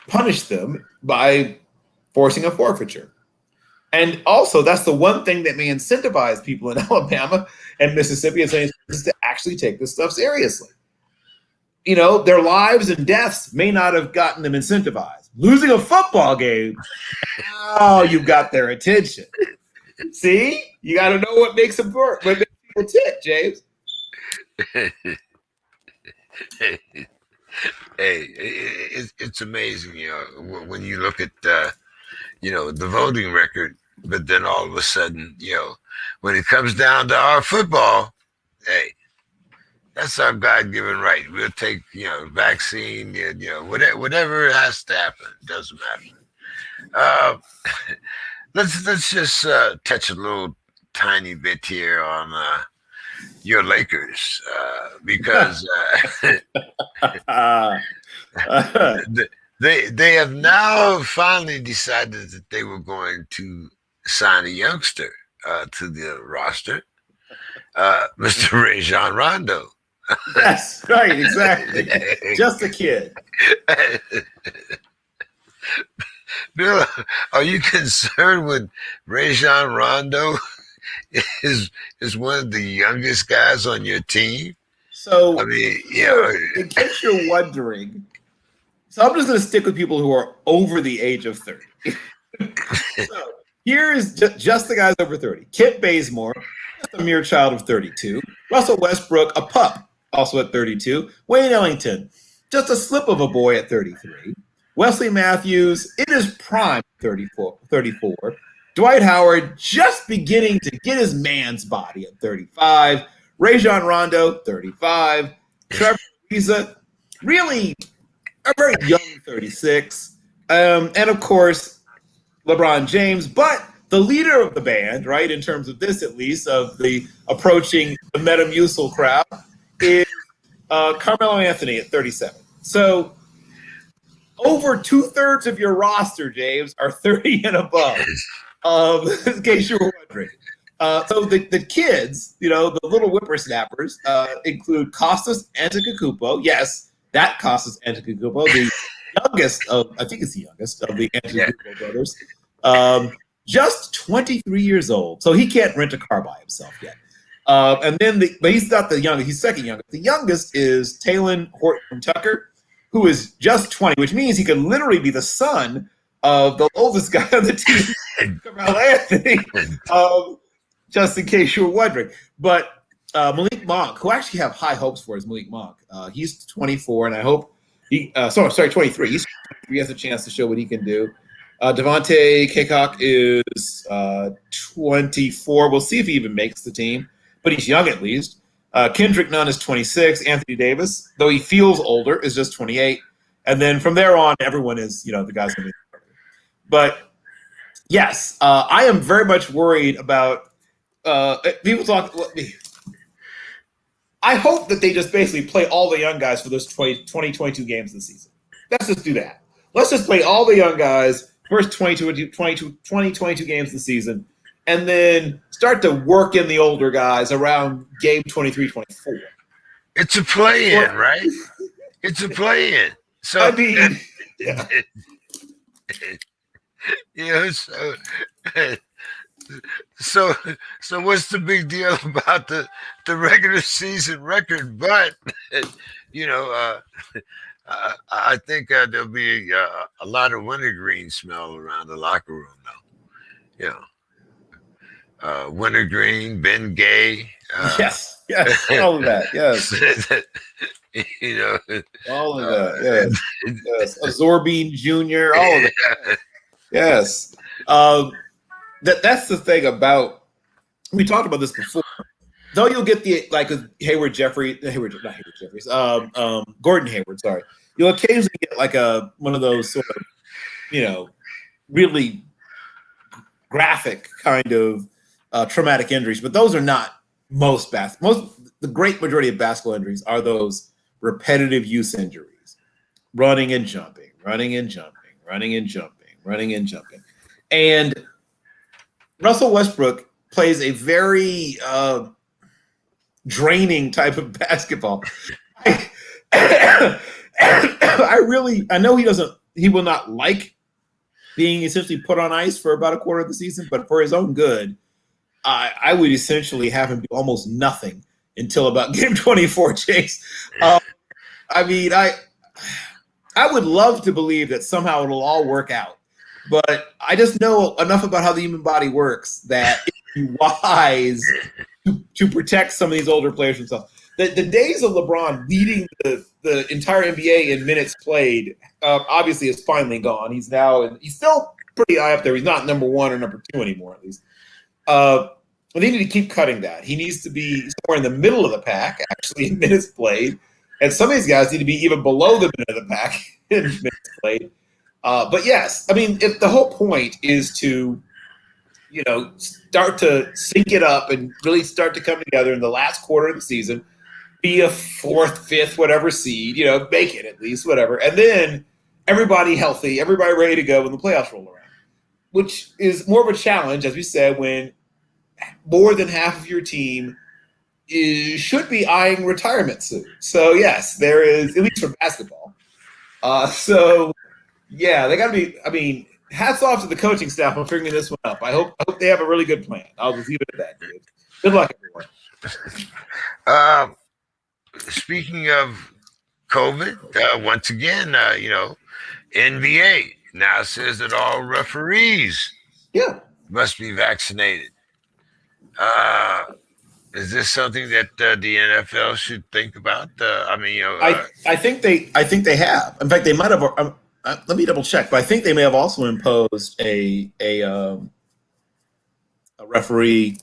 punish them by forcing a forfeiture. And also, that's the one thing that may incentivize people in Alabama and Mississippi and St. is to actually take this stuff seriously. Their lives and deaths may not have gotten them incentivized. Losing a football game, oh, you got their attention. See, you got to know what makes them work, what makes people tick, James. Hey, it's amazing, when you look at the voting record, but then all of a sudden, when it comes down to our football, hey, that's our God-given right. We'll take vaccine, whatever has to happen. It doesn't matter. Uh, let's just touch a little tiny bit here on your Lakers, because they have now finally decided that they were going to sign a youngster to the roster, Mr. Rajon Rondo. Yes, right, exactly. Just a kid. Bill, are you concerned when Rajon Rondo is one of the youngest guys on your team? So, I mean, in case you're wondering, so I'm just going to stick with people who are over the age of 30. So here is just the guys over 30. Kent Bazemore, just a mere child of 32. Russell Westbrook, a pup, also at 32. Wayne Ellington, just a slip of a boy at 33. Wesley Matthews, in his prime, 34. Dwight Howard, just beginning to get his man's body at 35. Rajon Rondo, 35. Trevor Ariza, really a very young 36. And of course, LeBron James, but the leader of the band, right, in terms of this at least, of the approaching the Metamucil crowd, is Carmelo Anthony at 37. So over 2/3 of your roster, James, are 30 and above, in case you were wondering. So the kids, the little whippersnappers, include Kostas Antetokounmpo. Yes, that Kostas Antetokounmpo, the youngest of, I think it's the youngest of the Antetokounmpo brothers. Just 23 years old, so he can't rent a car by himself yet. And then, but he's not the youngest; he's second youngest. The youngest is Talen Horton-Tucker, who is just 20, which means he could literally be the son of the oldest guy on the team, Carmelo Anthony, just in case you were wondering. But Malik Monk, who I actually have high hopes for, is Malik Monk. He's 24, and I hope sorry, 23. He has a chance to show what he can do. Devontae Kaycock is 24. We'll see if he even makes the team, but he's young at least. Kendrick Nunn is 26. Anthony Davis, though he feels older, is just 28. And then from there on, everyone is, the guys going to be. But yes, I am very much worried about people talk. I hope that they just basically play all the young guys for those 22 games this season. Let's just do that. Let's just play all the young guys first 22 games this season, and then start to work in the older guys around game 23, 24. It's a play-in, right? It's a play-in. So I mean, yeah. So what's the big deal about the regular season record? But I think there'll be a lot of wintergreen smell around the locker room now. Wintergreen, Ben Gay. Yes, all of that. Yes, all of that. Yes, Azorbine Jr. All of that. Yes. That's the thing about, we talked about this before. Though you'll get the Gordon Hayward, sorry. You'll occasionally get like one of those sort of, really graphic kind of traumatic injuries, but those are not the great majority of basketball injuries are those repetitive use injuries. Running and jumping, running and jumping, running and jumping, running and jumping. And Russell Westbrook plays a very draining type of basketball. I know he will not like being essentially put on ice for about a quarter of the season, but for his own good, I would essentially have him do almost nothing until about game 24, Chase. I would love to believe that somehow it'll all work out. But I just know enough about how the human body works that it's wise to protect some of these older players themselves. The days of LeBron leading the entire NBA in minutes played obviously is finally gone. He's still pretty high up there. He's not number one or number two anymore, at least. They need to keep cutting that. He needs to be somewhere in the middle of the pack, actually, in minutes played. And some of these guys need to be even below the middle of the pack in minutes played. But yes, if the whole point is to, start to sync it up and really start to come together in the last quarter of the season, be a fourth, fifth, whatever seed, make it at least, whatever. And then everybody healthy, everybody ready to go when the playoffs roll around, which is more of a challenge, as we said, when more than half of your team should be eyeing retirement soon. So yes, there is, at least for basketball. Yeah, they got to be. Hats off to the coaching staff on figuring this one up. I hope they have a really good plan. I'll just leave it at that, dude. Good luck, everyone. Speaking of COVID, once again, NBA now says that all referees must be vaccinated. Is this something that the NFL should think about? I think they have. In fact, they might have. Let me double check, but I think they may have also imposed a referee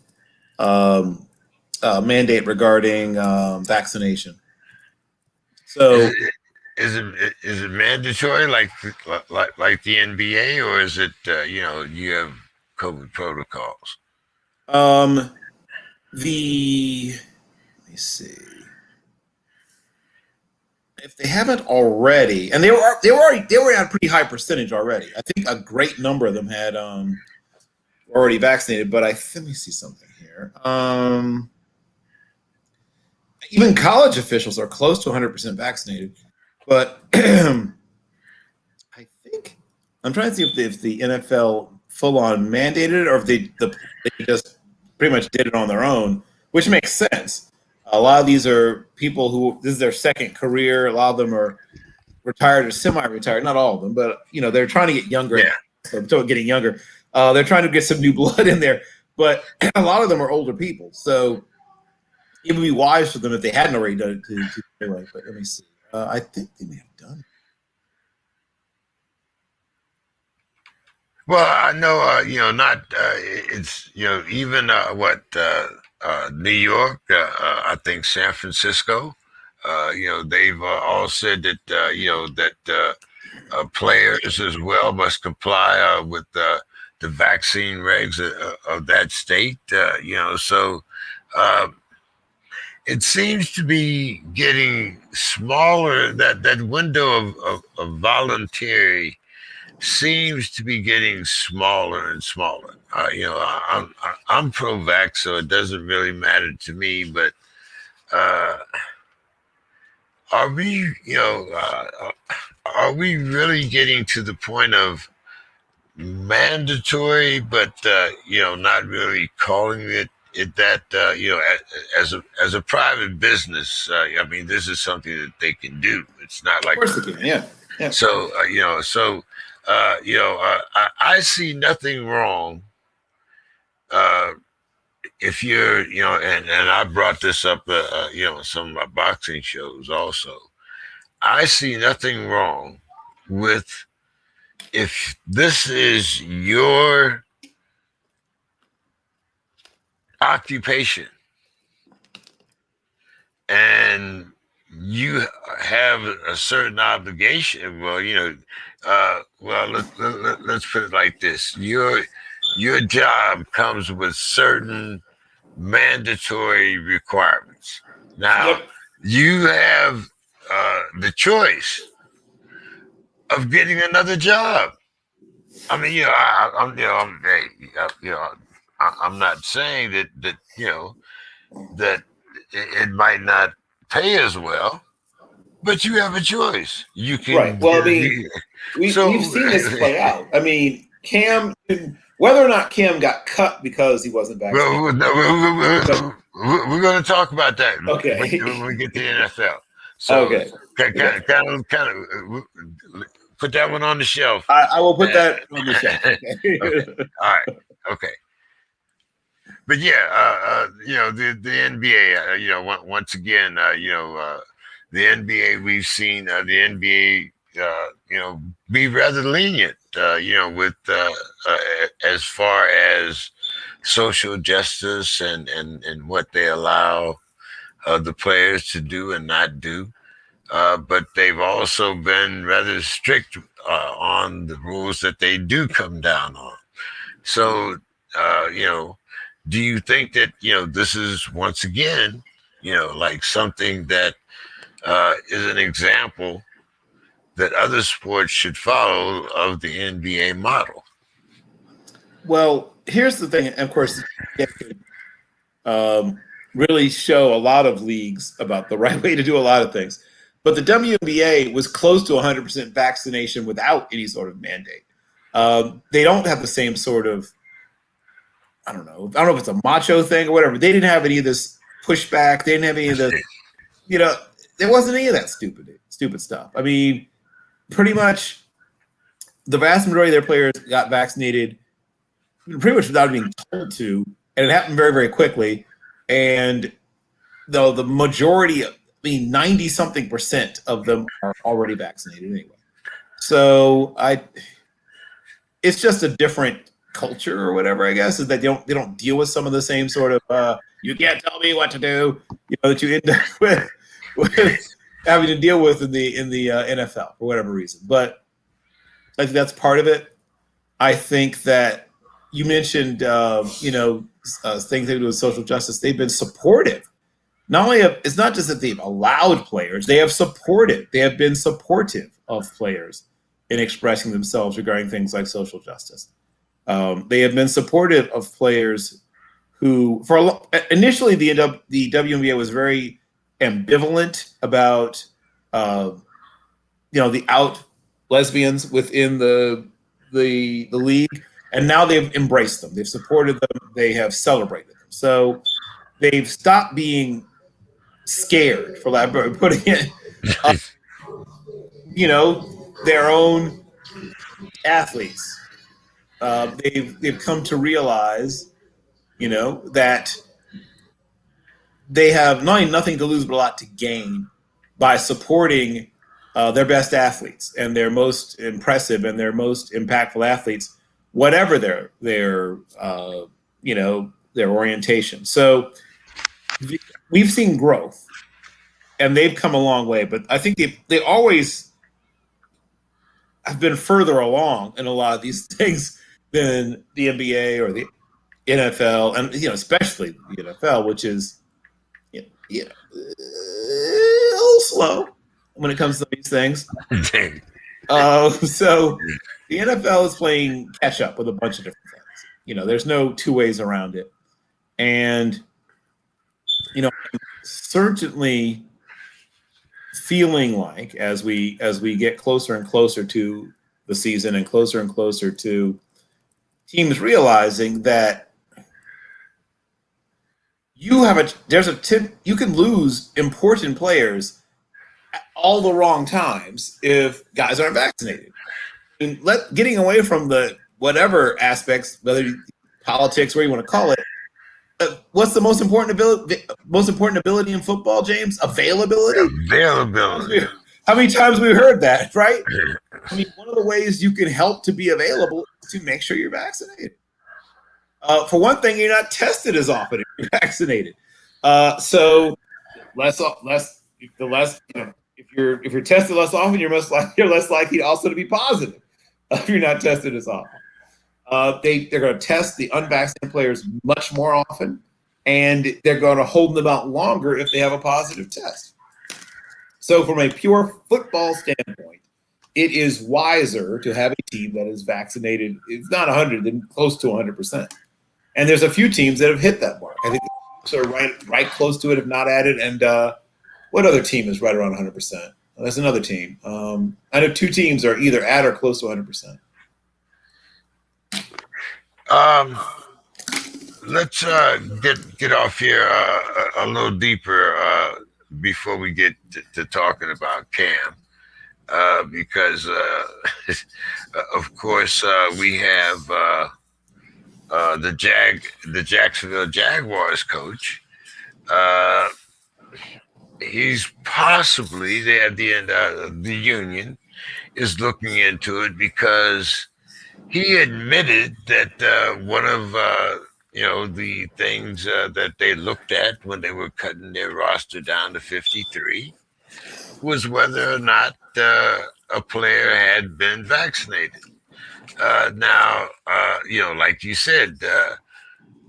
mandate regarding vaccination. So, is it mandatory like the NBA, or is it you have COVID protocols? Let me see. If they haven't already, and they were at a pretty high percentage already. I think a great number of them had already vaccinated. But let me see something here. Even college officials are close to 100% vaccinated. But I think I'm trying to see if the NFL full on mandated it, or if they just pretty much did it on their own, which makes sense. A lot of these are people who this is their second career. A lot of them are retired or semi-retired. Not all of them, but they're trying to get younger. Yeah. So getting younger. They're trying to get some new blood in there, but a lot of them are older people, so it would be wise for them if they hadn't already done it to anyway. But let me see. I think they may have done it. Well, I know, not it's even New York, I think San Francisco, they've all said that players as well must comply with the vaccine regs of that state. So uh, it seems to be getting smaller. That window of voluntary seems to be getting smaller and smaller. I'm pro-vax, so it doesn't really matter to me. But uh, are we, are we really getting to the point of mandatory, but not really calling it that? As a private business, I mean, this is something that they can do. It's not like, of course they can, yeah. So I see nothing wrong if you're, and I brought this up, some of my boxing shows also. I see nothing wrong with if this is your occupation and you have a certain obligation. Well, let's put it like this: your job comes with certain mandatory requirements. Now, you have the choice of getting another job. I mean, I'm not saying that that it might not pay as well, but you have a choice. You can, right. Well, I mean, we've seen this play out. I mean, Cam, whether or not Cam got cut because he wasn't vaccinated. We're going to talk about that. Okay. When we get to the NFL. So, okay. Kind of put that one on the shelf. I will put that on the shelf. Okay. All right. Okay. But yeah, the NBA, once again, the NBA, we've seen the NBA, be rather lenient, with as far as social justice and what they allow the players to do and not do. But they've also been rather strict on the rules that they do come down on. So, do you think that, this is once again, like something that is an example that other sports should follow of the NBA model? Well, here's the thing. Of course, really show a lot of leagues about the right way to do a lot of things. But the WNBA was close to 100% vaccination without any sort of mandate. They don't have the same sort of, I don't know if it's a macho thing or whatever. They didn't have any of this pushback. They didn't have any of the, there wasn't any of that stupid stuff. I mean, pretty much the vast majority of their players got vaccinated pretty much without being told to, and it happened very, very quickly. And though the majority, 90-something% of them are already vaccinated anyway. So it's just a different culture or whatever, I guess, is that they don't deal with some of the same sort of you can't tell me what to do, that you end up with having to deal with in the NFL for whatever reason. But I think that's part of it. I think that you mentioned things they do with social justice. They've been supportive. Not only it's not just that they've allowed players, they have been supportive of players in expressing themselves regarding things like social justice. They have been supportive of players who, initially the WNBA was very ambivalent about, the out lesbians within the league, and now they've embraced them. They've supported them. They have celebrated them. So they've stopped being scared, for lack of putting it, their own athletes They've come to realize, that they have not only nothing to lose but a lot to gain by supporting their best athletes and their most impressive and their most impactful athletes, whatever their orientation. So we've seen growth, and they've come a long way. But I think they always have been further along in a lot of these things than the NBA or the NFL, and especially the NFL, which is a little slow when it comes to these things. So the NFL is playing catch up with a bunch of different things. There's no two ways around it, and certainly feeling like as we get closer and closer to the season and closer to teams realizing that you can lose important players at all the wrong times if guys aren't vaccinated. I mean, getting away from the whatever aspects, whether politics, where you want to call it, what's the most important ability in football, James? Availability. How many times we heard that, right? I mean, one of the ways you can help to be available is to make sure you're vaccinated. For one thing, you're not tested as often if you're vaccinated. So if you're tested less often, you're less likely also to be positive if you're not tested as often. They're going to test the unvaccinated players much more often, and they're going to hold them out longer if they have a positive test. So from a pure football standpoint, it is wiser to have a team that is vaccinated. It's not 100, then close to 100%. And there's a few teams that have hit that mark. I think the Chiefs are right close to it, if not at it. And what other team is right around 100%? Well, there's another team. I know two teams are either at or close to 100%. Let's get off here a little deeper before we get to talking about Cam, because of course we have the Jacksonville Jaguars coach. He's possibly there at the end. The union is looking into it because he admitted that one of the things that they looked at when they were cutting their roster down to 53 was whether or not a player had been vaccinated. Now, like you said,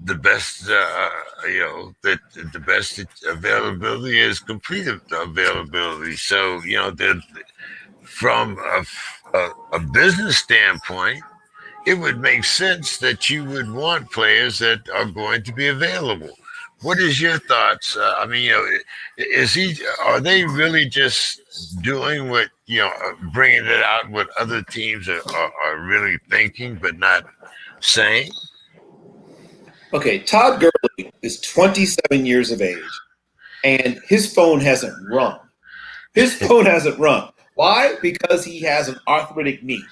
the best, the best availability is complete availability. So, from a business standpoint, it would make sense that you would want players that are going to be available. What is your thoughts? Are they really just doing what, bringing it out what other teams are really thinking but not saying? Okay, Todd Gurley is 27 years of age, and his phone hasn't rung. Why? Because he has an arthritic knee.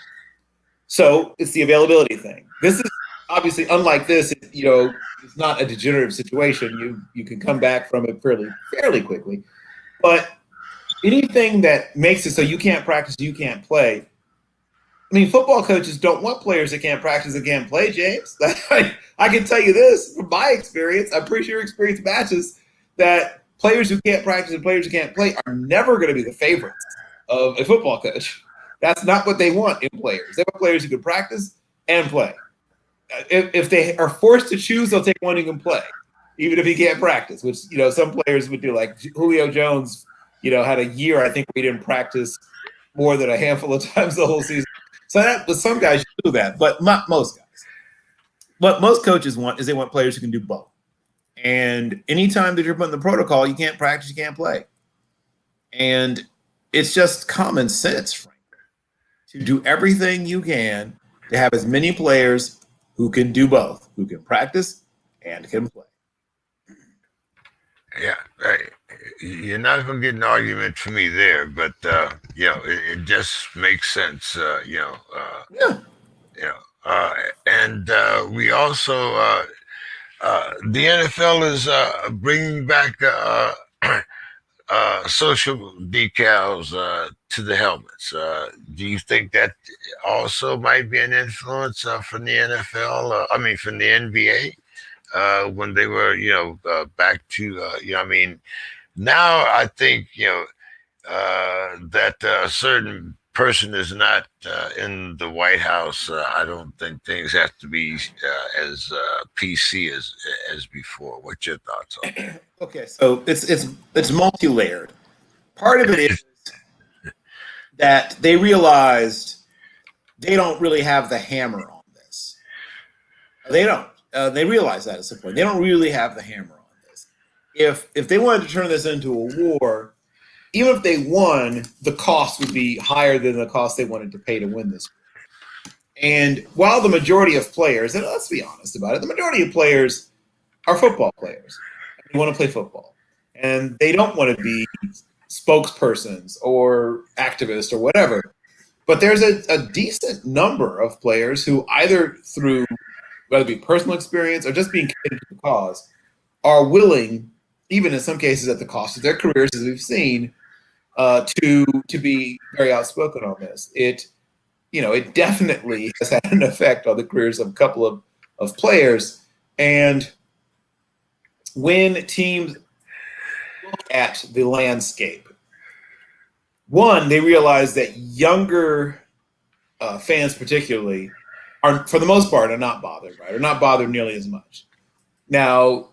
So it's the availability thing. This is obviously unlike this. It's not a degenerative situation. You can come back from it fairly quickly. But anything that makes it so you can't practice, you can't play. I mean, football coaches don't want players that can't practice and can't play, James. I can tell you this from my experience. I'm pretty sure your experience matches that players who can't practice and players who can't play are never going to be the favorites of a football coach. That's not what they want in players. They want players who can practice and play. If they are forced to choose, they'll take one who can play, even if he can't practice, which, some players would do. Like Julio Jones, had a year, I think, where he didn't practice more than a handful of times the whole season. So that with some guys you do that, but not most guys. What most coaches want is they want players who can do both. And anytime that you're putting the protocol, you can't practice, you can't play. And it's just common sense, frankly, to do everything you can to have as many players who can do both, who can practice and can play. Yeah, right. You're not going to get an argument from me there, but it just makes sense. Yeah. And we also the NFL is bringing back social decals to the helmets. Do you think that also might be an influence from the NFL? I mean, from the NBA when they were, back to, I mean, now I think, that a certain person is not in the White House. I don't think things have to be as PC as before. What's your thoughts on that? Okay, so it's multi-layered. Part of it is that they realized they don't really have the hammer on this. They don't. They realize that at some point. They don't really have the hammer on this. If they wanted to turn this into a war, even if they won, the cost would be higher than the cost they wanted to pay to win this. And while the majority of players, and let's be honest about it, the majority of players are football players. They want to play football. And they don't want to be spokespersons or activists or whatever. But there's a decent number of players who either through whether it be personal experience or just being committed to the cause, are willing, even in some cases at the cost of their careers, as we've seen, to be very outspoken on this. It definitely has had an effect on the careers of a couple of players. And when teams look at the landscape, one, they realize that younger fans particularly are, for the most part, are not bothered, right? Are not bothered nearly as much. Now,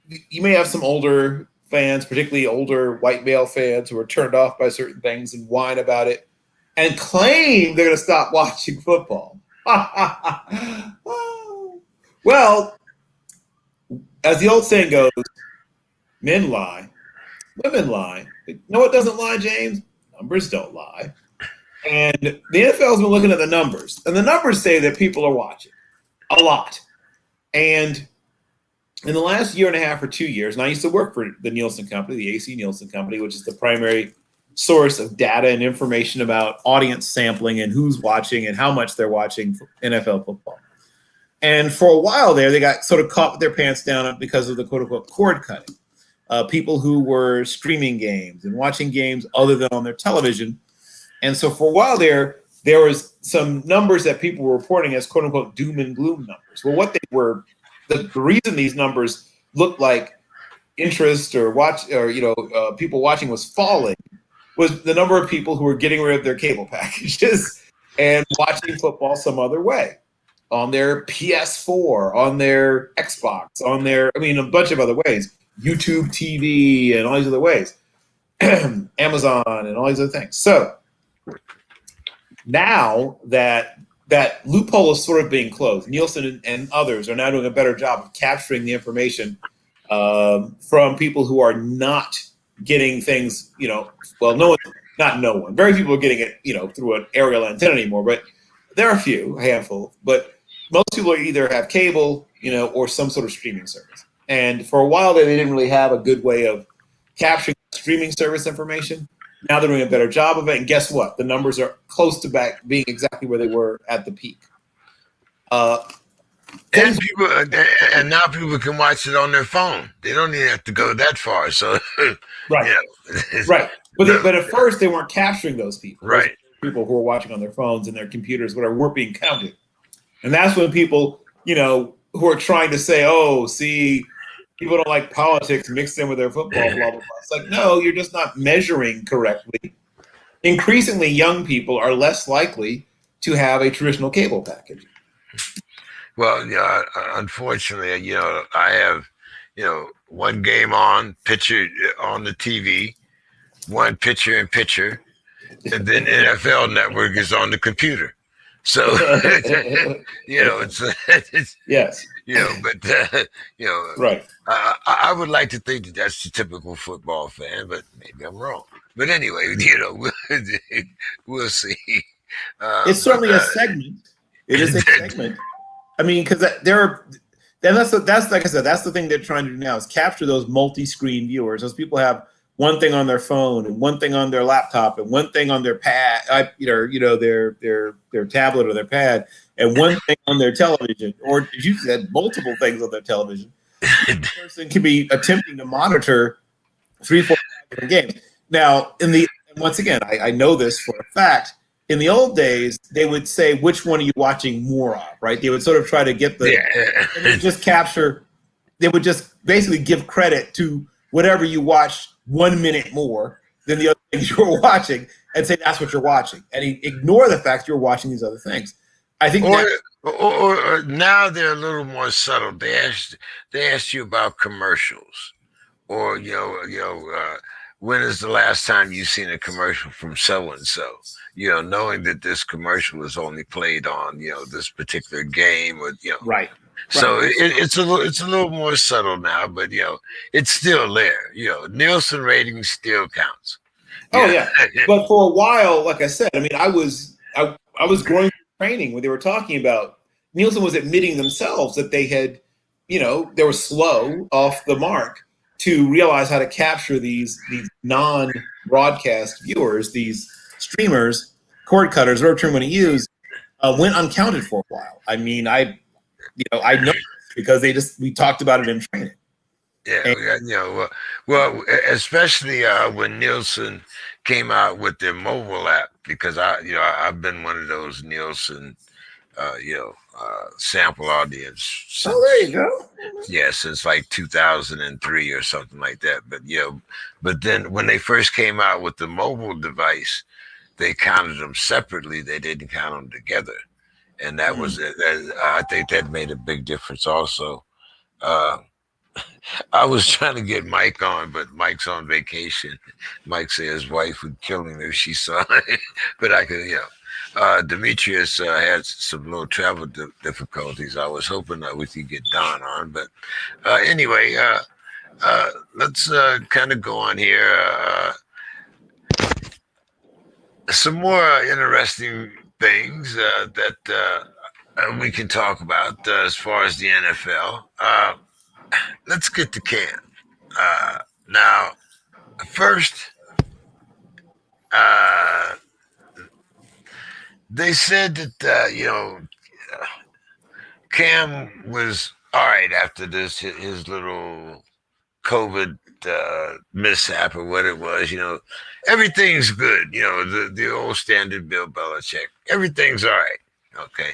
you may have some older fans, particularly older white male fans, who are turned off by certain things and whine about it and claim they're going to stop watching football. Well, as the old saying goes, men lie, women lie. You know what doesn't lie, James? Numbers don't lie. And the NFL has been looking at the numbers, and the numbers say that people are watching a lot. And in the last year and a half or 2 years, and I used to work for the Nielsen Company, the AC Nielsen Company, which is the primary source of data and information about audience sampling and who's watching and how much they're watching NFL football. And for a while there, they got sort of caught with their pants down because of the quote-unquote cord cutting. People who were streaming games and watching games other than on their television. And so for a while there was some numbers that people were reporting as quote-unquote doom and gloom numbers. Well, what they were, the reason these numbers looked like interest or people watching was falling was the number of people who were getting rid of their cable packages and watching football some other way. On their PS4, on their Xbox, a bunch of other ways, YouTube TV and all these other ways, Amazon and all these other things. So now that loophole is sort of being closed, Nielsen and others are now doing a better job of capturing the information from people who are not getting things, no one. Very few people are getting it, through an aerial antenna anymore, but there are a handful, but most people either have cable, or some sort of streaming service. And for a while there, they didn't really have a good way of capturing streaming service information. Now they're doing a better job of it. And guess what? The numbers are close to back being exactly where they were at the peak. And now people can watch it on their phone. They don't even have to go that far. So right, right. But at first they weren't capturing those people. Right. Those people who were watching on their phones and their computers, whatever, weren't being counted. And that's when people, who are trying to say, oh, see, people don't like politics mixed in with their football, blah, blah, blah. It's like, no, you're just not measuring correctly. Increasingly, young people are less likely to have a traditional cable package. Well, yeah, unfortunately, I have, one game on, pitcher on the TV, one pitcher in pitcher, and then NFL Network is on the computer. So, it's yes, but right. I would like to think that that's the typical football fan, but maybe I'm wrong. But anyway, we'll see. It's certainly a segment. It is a segment. I mean, because that's like I said, that's the thing they're trying to do now is capture those multi-screen viewers. Those people have one thing on their phone and one thing on their laptop and one thing on their pad, their tablet or their pad, and one thing on their television, or as you said, multiple things on their television. The person can be attempting to monitor 3, 4, 5 different games. Now, once again, I know this for a fact. In the old days, they would say, which one are you watching more of, right? They would sort of try to get and they would just capture, they would just basically give credit to whatever you watched 1 minute more than the other things you were watching and say that's what you're watching. And ignore the fact you're watching these other things. I think or now they're a little more subtle. They ask you about commercials, or when is the last time you've seen a commercial from so and so? Knowing that this commercial is only played on this particular game, or right. So it's a little more subtle now, but it's still there. Nielsen rating still counts. Oh yeah, but for a while, like I said, I mean, I was growing training when they were talking about Nielsen was admitting themselves that they had, they were slow off the mark to realize how to capture these non-broadcast viewers, these streamers, cord cutters, whatever term you want to use, went uncounted for a while. I mean, I know because we talked about it in training. Yeah, well, especially when Nielsen came out with their mobile app, because I've been one of those Nielsen, sample audience. Since, there you go. Yeah, since like 2003 or something like that. But but then when they first came out with the mobile device, they counted them separately. They didn't count them together, and that was it. I think that made a big difference also. I was trying to get Mike on, but Mike's on vacation. Mike said his wife would kill him if she saw it, but I could, Demetrius had some little travel difficulties. I was hoping that we could get Don on, but anyway, let's kind of go on here. Some more interesting things that we can talk about as far as the NFL. Let's get to Cam. Now, first, they said that Cam was all right after this his little COVID mishap or what it was. Everything's good. The old standard Bill Belichick. Everything's all right. Okay.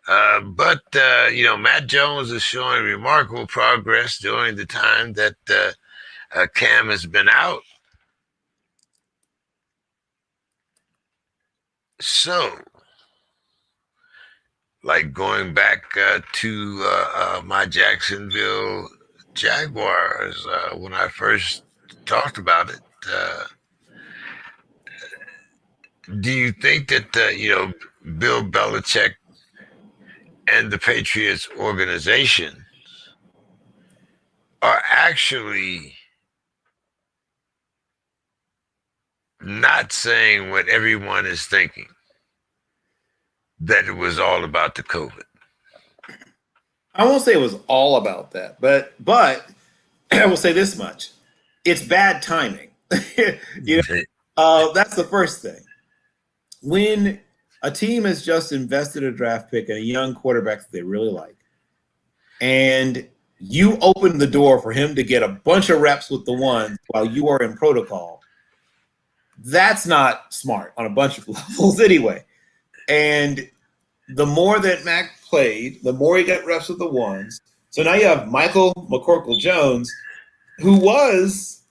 But Matt Jones is showing remarkable progress during the time that Cam has been out. So, like going back to my Jacksonville Jaguars, when I first talked about it, do you think that Bill Belichick and the Patriots organization are actually not saying what everyone is thinking, that it was all about the COVID? I won't say it was all about that, but I will say this much: it's bad timing. That's the first thing. When a team has just invested a draft pick in a young quarterback that they really like, and you open the door for him to get a bunch of reps with the ones while you are in protocol, that's not smart on a bunch of levels anyway. And the more that Mac played, the more he got reps with the ones. So now you have Michael McCorkle-Jones, who was,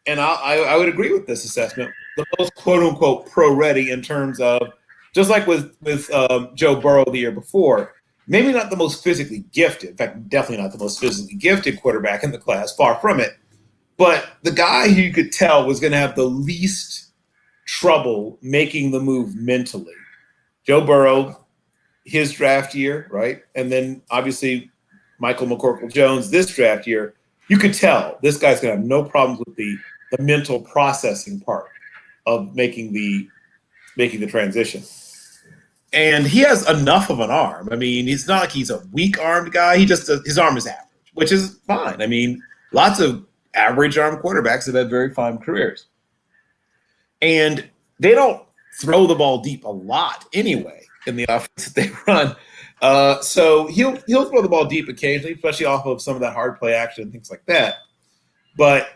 and I would agree with this assessment, the most quote-unquote pro-ready in terms of, just like with Joe Burrow the year before, maybe not the most physically gifted, in fact, definitely not the most physically gifted quarterback in the class, far from it, but the guy who you could tell was going to have the least trouble making the move mentally. Joe Burrow, his draft year, right? And then obviously Michael McCorkle-Jones this draft year, you could tell this guy's going to have no problems with the mental processing part of making the transition. And he has enough of an arm. I mean, he's not like he's a weak-armed guy. His arm is average, which is fine. I mean, lots of average arm quarterbacks have had very fine careers. And they don't throw the ball deep a lot anyway in the offense that they run. So he'll throw the ball deep occasionally, especially off of some of that hard play action and things like that. But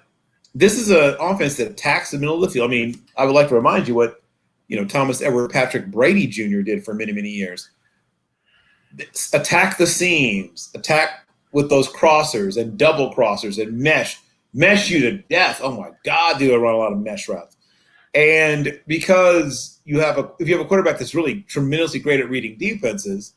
this is an offense that attacks the middle of the field. I mean, I would like to remind you what Thomas Edward Patrick Brady Jr. did for many, many years. Attack the seams, attack with those crossers and double crossers and mesh you to death. Oh my God, they run a lot of mesh routes. And because if you have a quarterback that's really tremendously great at reading defenses,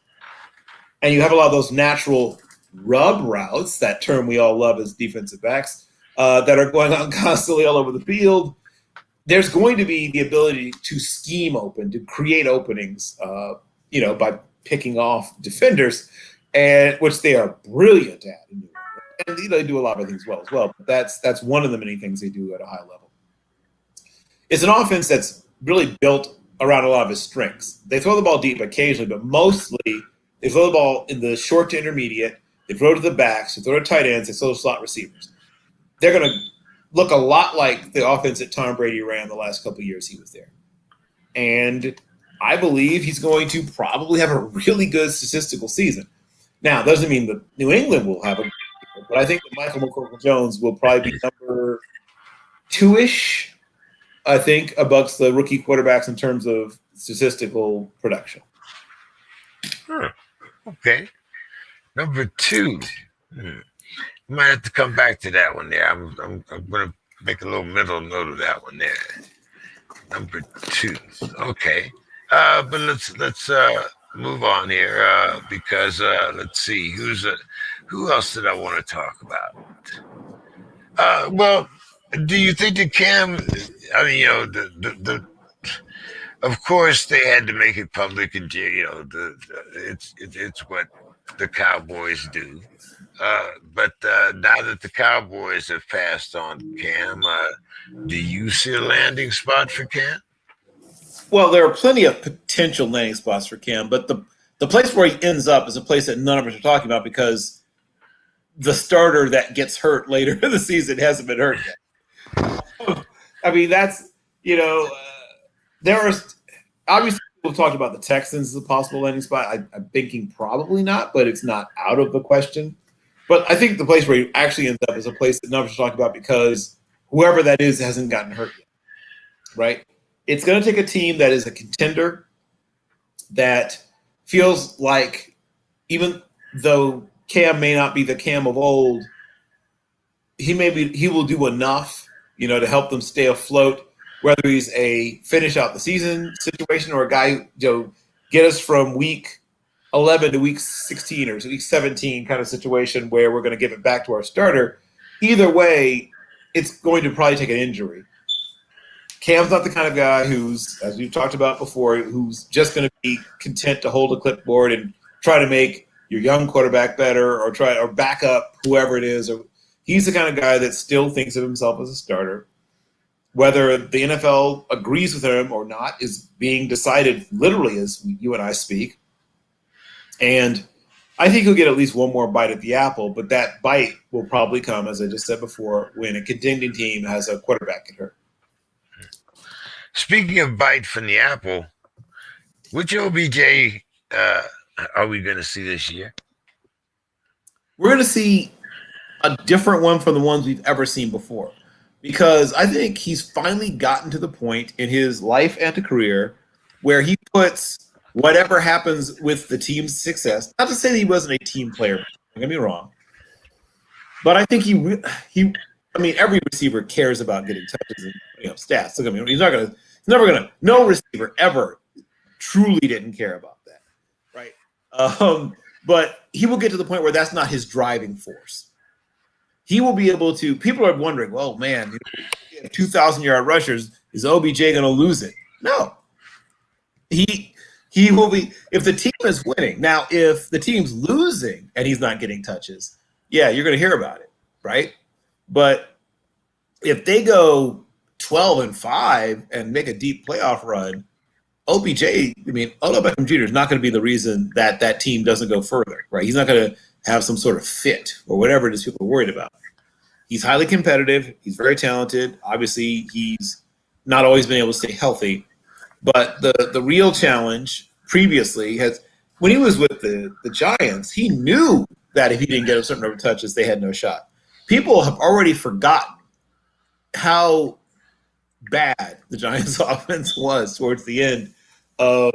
and you have a lot of those natural rub routes, that term we all love as defensive backs, that are going on constantly all over the field, there's going to be the ability to scheme open, to create openings, by picking off defenders, and which they are brilliant at. And they do a lot of things well as well. But that's one of the many things they do at a high level. It's an offense that's really built around a lot of his strengths. They throw the ball deep occasionally, but mostly they throw the ball in the short to intermediate. They throw to the backs. They throw to tight ends. They throw to slot receivers. They're going to look a lot like the offense that Tom Brady ran the last couple of years he was there. And I believe he's going to probably have a really good statistical season. Now, it doesn't mean that New England will have a good season, but I think that Michael McCorkle-Jones will probably be number 2-ish, I think, amongst the rookie quarterbacks in terms of statistical production. Okay. Number 2. You might have to come back to that one there. I'm going to make a little mental note of that one there. Number 2. Okay. But let's move on here because let's see who else did I want to talk about? Well, do you think that Cam? I mean, of course they had to make it public, and it's what the Cowboys do. But now that the Cowboys have passed on Cam, do you see a landing spot for Cam? Well, there are plenty of potential landing spots for Cam, but the place where he ends up is a place that none of us are talking about because the starter that gets hurt later in the season hasn't been hurt yet. I mean, that's, there are obviously people talked about the Texans as a possible landing spot. I'm thinking probably not, but it's not out of the question. But I think the place where he actually ends up is a place that none of us are talking about because whoever that is hasn't gotten hurt yet, right? It's going to take a team that is a contender that feels like even though Cam may not be the Cam of old, he will do enough, to help them stay afloat, whether he's a finish out the season situation or a guy, get us from week 11 to week 16 or week 17 kind of situation where we're going to give it back to our starter. Either way, it's going to probably take an injury. Cam's not the kind of guy who's, as we've talked about before, who's just going to be content to hold a clipboard and try to make your young quarterback better or back up whoever it is. He's the kind of guy that still thinks of himself as a starter. Whether the NFL agrees with him or not is being decided literally as you and I speak. And I think he'll get at least one more bite at the apple, but that bite will probably come, as I just said before, when a contending team has a quarterback get hurt. Speaking of bite from the apple, which OBJ are we going to see this year? We're going to see a different one from the ones we've ever seen before, because I think he's finally gotten to the point in his life and career where he puts whatever happens with the team's success. Not to say that he wasn't a team player, don't get me wrong, but I think he. I mean, every receiver cares about getting touches and putting up stats. Look, I mean, he's never gonna. No receiver ever truly didn't care about that, right? But he will get to the point where that's not his driving force. He will be able to. People are wondering, well, man, 2,000-yard rushers, is OBJ going to lose it? No, he will be. If the team is winning, now if the team's losing and he's not getting touches, yeah, you're going to hear about it, right? But if they go 12-5 and make a deep playoff run, OBJ, Odell Beckham Jr. is not going to be the reason that team doesn't go further, right? He's not going to have some sort of fit or whatever it is people are worried about. He's highly competitive. He's very talented. Obviously, he's not always been able to stay healthy. But the real challenge previously has, when he was with the Giants, he knew that if he didn't get a certain number of touches, they had no shot. People have already forgotten how bad the Giants' offense was towards the end of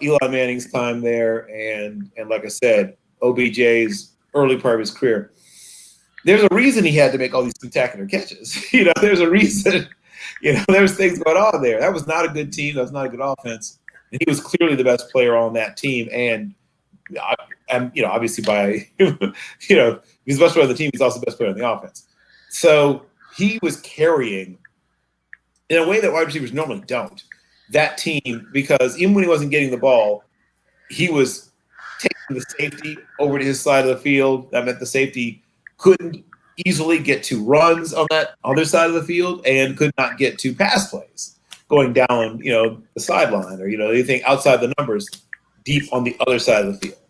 Eli Manning's time there, and like I said, OBJ's early part of his career. There's a reason he had to make all these spectacular catches. There's a reason. There's things going on there. That was not a good team. That was not a good offense. And he was clearly the best player on that team. And obviously by, he's the best player on the team. He's also the best player on the offense. So he was carrying, in a way that wide receivers normally don't, that team, because even when he wasn't getting the ball, he was taking the safety over to his side of the field. That meant the safety couldn't easily get to runs on that other side of the field and could not get to pass plays going down, the sideline or, anything outside the numbers deep on the other side of the field.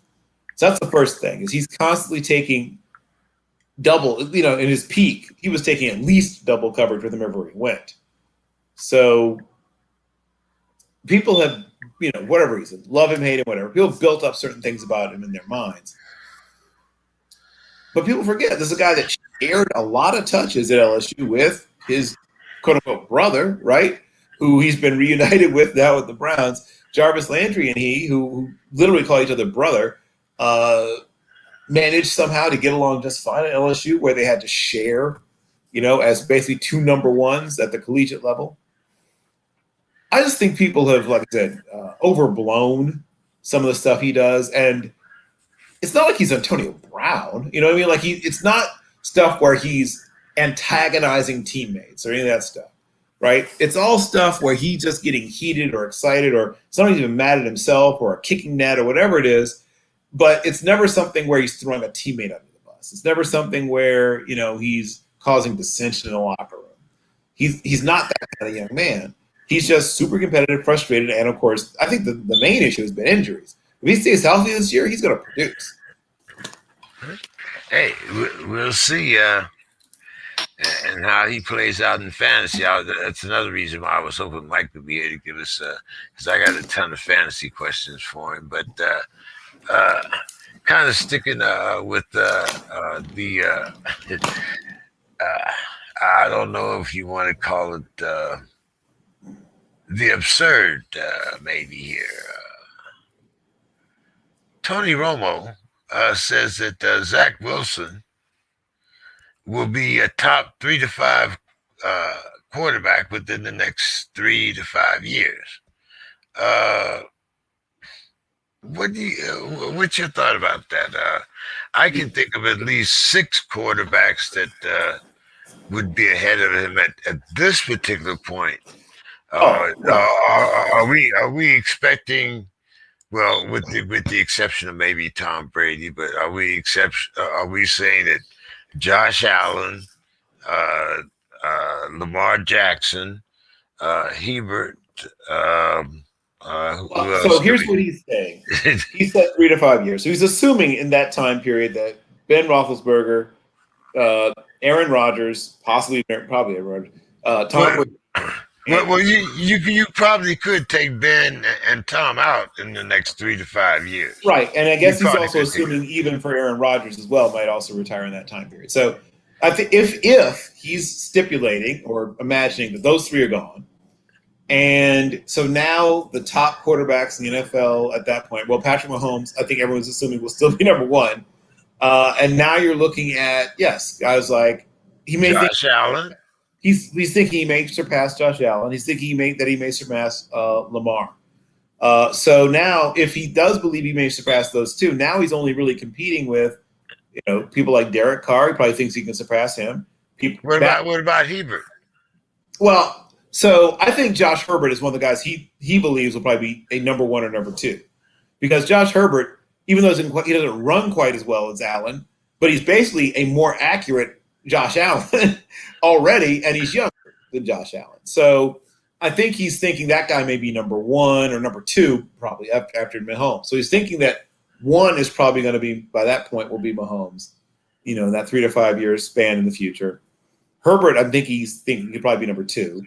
So that's the first thing, is he's constantly taking double, in his peak, he was taking at least double coverage with him everywhere he went. So people have, whatever reason, love him, hate him, whatever. People have built up certain things about him in their minds. But people forget, this is a guy that shared a lot of touches at LSU with his quote-unquote brother, right, who he's been reunited with now with the Browns. Jarvis Landry and he, who literally call each other brother, managed somehow to get along just fine at LSU, where they had to share, as basically two number ones at the collegiate level. I just think people have, like I said, overblown some of the stuff he does. And it's not like he's Antonio Brown. You know what I mean? Like, it's not stuff where he's antagonizing teammates or any of that stuff, right? It's all stuff where he's just getting heated or excited, or somebody's even mad at himself, or a kicking net or whatever it is. But it's never something where he's throwing a teammate under the bus. It's never something where, he's causing dissension in the locker room. He's not that kind of young man. He's just super competitive, frustrated, and, of course, I think the main issue has been injuries. If he stays healthy this year, he's going to produce. Hey, we'll see and how he plays out in fantasy. That's another reason why I was hoping Mike would be here to give us, because I got a ton of fantasy questions for him. But kind of sticking with the I don't know if you want to call it the absurd, maybe here. Tony Romo says that Zach Wilson will be a top 3 to 5 quarterback within the next 3 to 5 years. What's your thought about that? I can think of at least 6 quarterbacks that would be ahead of him at this particular point. Are we expecting? Well, with the exception of maybe Tom Brady, but are we saying that Josh Allen, Lamar Jackson, Hebert? So here's what he's saying. He said 3 to 5 years. So he's assuming in that time period that Ben Roethlisberger, Aaron Rodgers, probably Aaron Rodgers, Tom Brady. Well, you probably could take Ben and Tom out in the next 3 to 5 years, right? And I guess he's also assuming even for Aaron Rodgers as well might also retire in that time period. So I think if he's stipulating or imagining that those 3 are gone, and so now the top quarterbacks in the NFL at that point, well, Patrick Mahomes, I think everyone's assuming will still be number 1, and now you're looking at guys like Josh Allen. He's thinking he may surpass Josh Allen. He's thinking he may surpass Lamar. So now, if he does believe he may surpass those 2, now he's only really competing with, people like Derek Carr. He probably thinks he can surpass him. What about Hebert? Well, so I think Josh Herbert is one of the guys he believes will probably be a number 1 or number 2, because Josh Herbert, even though he doesn't run quite as well as Allen, but he's basically a more accurate Josh Allen already, and he's younger than Josh Allen. So I think he's thinking that guy may be number 1 or number 2 probably after Mahomes. So he's thinking that 1 is probably going to be, by that point, will be Mahomes, that 3 to 5 years span in the future. Herbert, I'm thinking he's thinking he'd probably be number 2.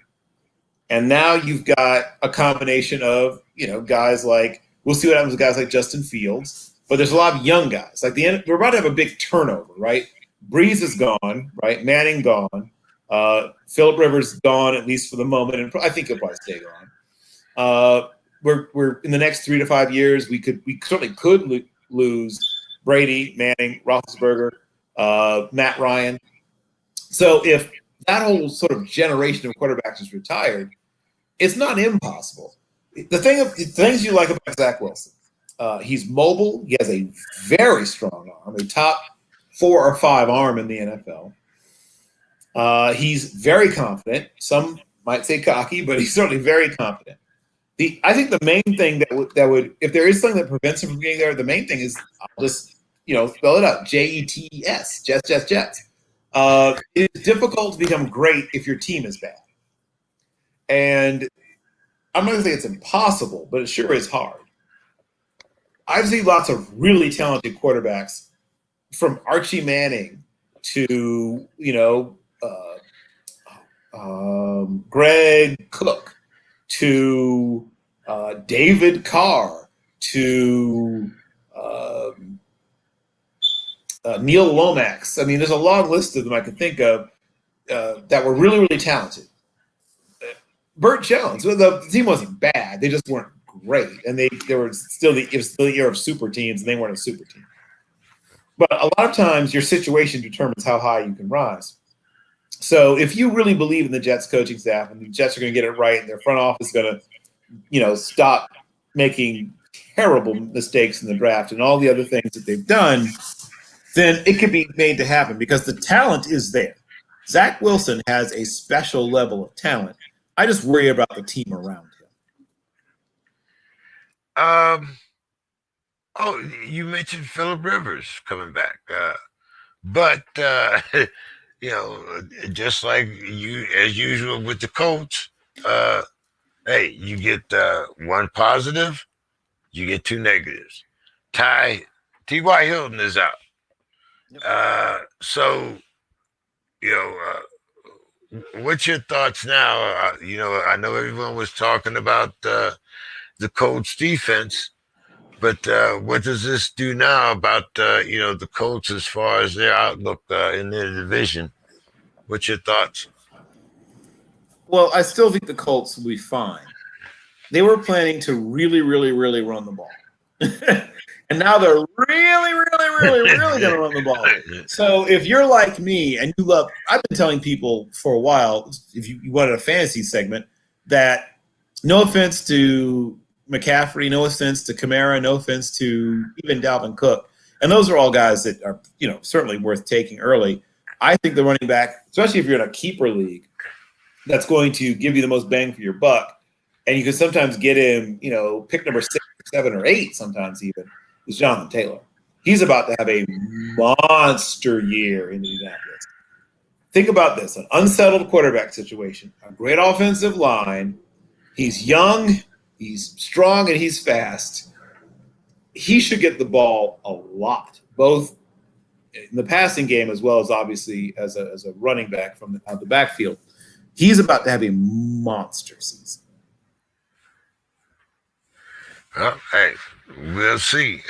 And now you've got a combination of, guys like, we'll see what happens with guys like Justin Fields, but there's a lot of young guys. Like we're about to have a big turnover, right? Breeze is gone, right? Manning gone. Phillip Rivers gone, at least for the moment, and I think he'll probably stay gone. We're in the next 3 to 5 years, we certainly could lose Brady, Manning, Roethlisberger, Matt Ryan. So if that whole sort of generation of quarterbacks is retired, it's not impossible. The things you like about Zach Wilson, he's mobile. He has a very strong arm, a top 4 or 5 arm in the NFL. He's very confident. Some might say cocky, but he's certainly very confident. I think the main thing that would, if there is something that prevents him from getting there, the main thing is, I'll just spell it out: JETS, Jets. It's difficult to become great if your team is bad. And I'm not going to say it's impossible, but it sure is hard. I've seen lots of really talented quarterbacks, from Archie Manning to, Greg Cook to David Carr to Neil Lomax. I mean, there's a long list of them I can think of that were really, really talented. Burt Jones, the team wasn't bad. They just weren't great. And it was still the year of super teams, and they weren't a super team. But a lot of times your situation determines how high you can rise. So if you really believe in the Jets coaching staff and the Jets are going to get it right and their front office is going to, stop making terrible mistakes in the draft and all the other things that they've done, then it could be made to happen because the talent is there. Zach Wilson has a special level of talent. I just worry about the team around him. Oh, you mentioned Phillip Rivers coming back, but just like you, as usual with the Colts, hey, you get 1 positive, you get 2 negatives. T.Y. Hilton is out. So, what's your thoughts now? I know everyone was talking about the Colts defense, but what does this do now about the Colts as far as their outlook in their division? What's your thoughts? Well, I still think the Colts will be fine. They were planning to really, really, really run the ball. And now they're really, really, really, really going to run the ball. So if you're like me and you love – I've been telling people for a while, if you wanted a fantasy segment, that no offense to McCaffrey, no offense to Kamara, no offense to even Dalvin Cook, and those are all guys that are certainly worth taking early. I think the running back, especially if you're in a keeper league, that's going to give you the most bang for your buck, and you can sometimes get him, pick number 6, 7, or 8 sometimes even, is Jonathan Taylor. He's about to have a monster year in Indianapolis. Think about this: an unsettled quarterback situation, a great offensive line. He's young, he's strong, and he's fast. He should get the ball a lot, both in the passing game as well as obviously as a running back from the backfield. He's about to have a monster season. Well, hey, we'll see.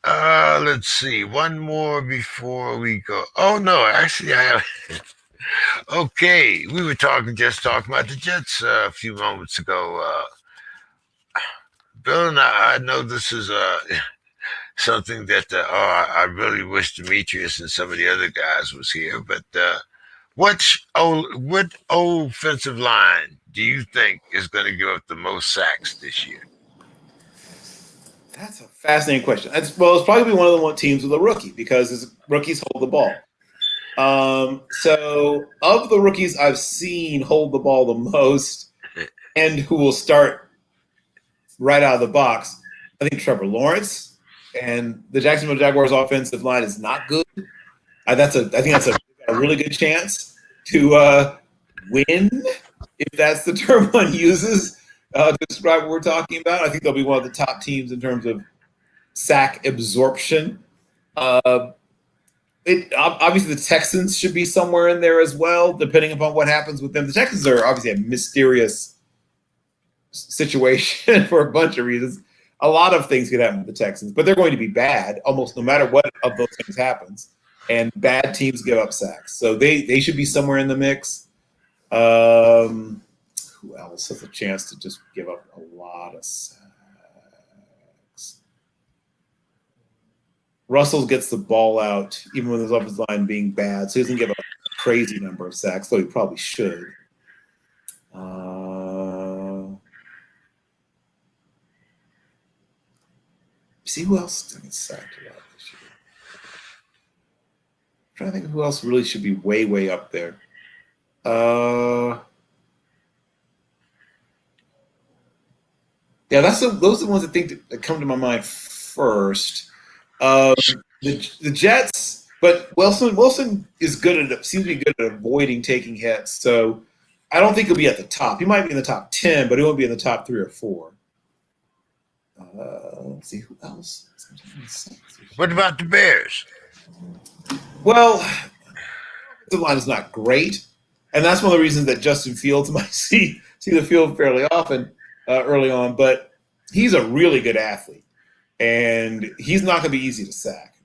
Let's see. One more before we go. Oh no, actually, I have. Okay, we were just talking about the Jets a few moments ago. Bill and I know this is something that I really wish Demetrius and some of the other guys was here. But what offensive line do you think is going to give up the most sacks this year? That's a fascinating question. It's probably one of the teams with a rookie because rookies hold the ball. So of the rookies I've seen hold the ball the most and who will start right out of the box, I think Trevor Lawrence, and the Jacksonville Jaguars offensive line is not good. I think that's a really good chance to win, if that's the term one uses to describe what we're talking about. I think they'll be one of the top teams in terms of sack absorption. Obviously the Texans should be somewhere in there as well, depending upon what happens with them. The Texans are obviously a mysterious situation for a bunch of reasons. A lot of things could happen with the Texans, but they're going to be bad almost no matter what of those things happens. And bad teams give up sacks, so they should be somewhere in the mix. Who else has a chance to just give up a lot of sacks? Russell gets the ball out, even with his offensive line being bad, so he doesn't give up a crazy number of sacks, though he probably should. See who else didn't sack a lot this year. I'm trying to think of who else really should be way, way up there. Yeah, those are the ones that come to my mind first. The Jets, but Wilson is seems to be good at avoiding taking hits. So I don't think he'll be at the top. He might be in the top 10, but he won't be in the top 3 or 4. Let's see who else. What about the Bears? Well, the line is not great, and that's one of the reasons that Justin Fields might see the field fairly often early on. But he's a really good athlete, and he's not going to be easy to sack.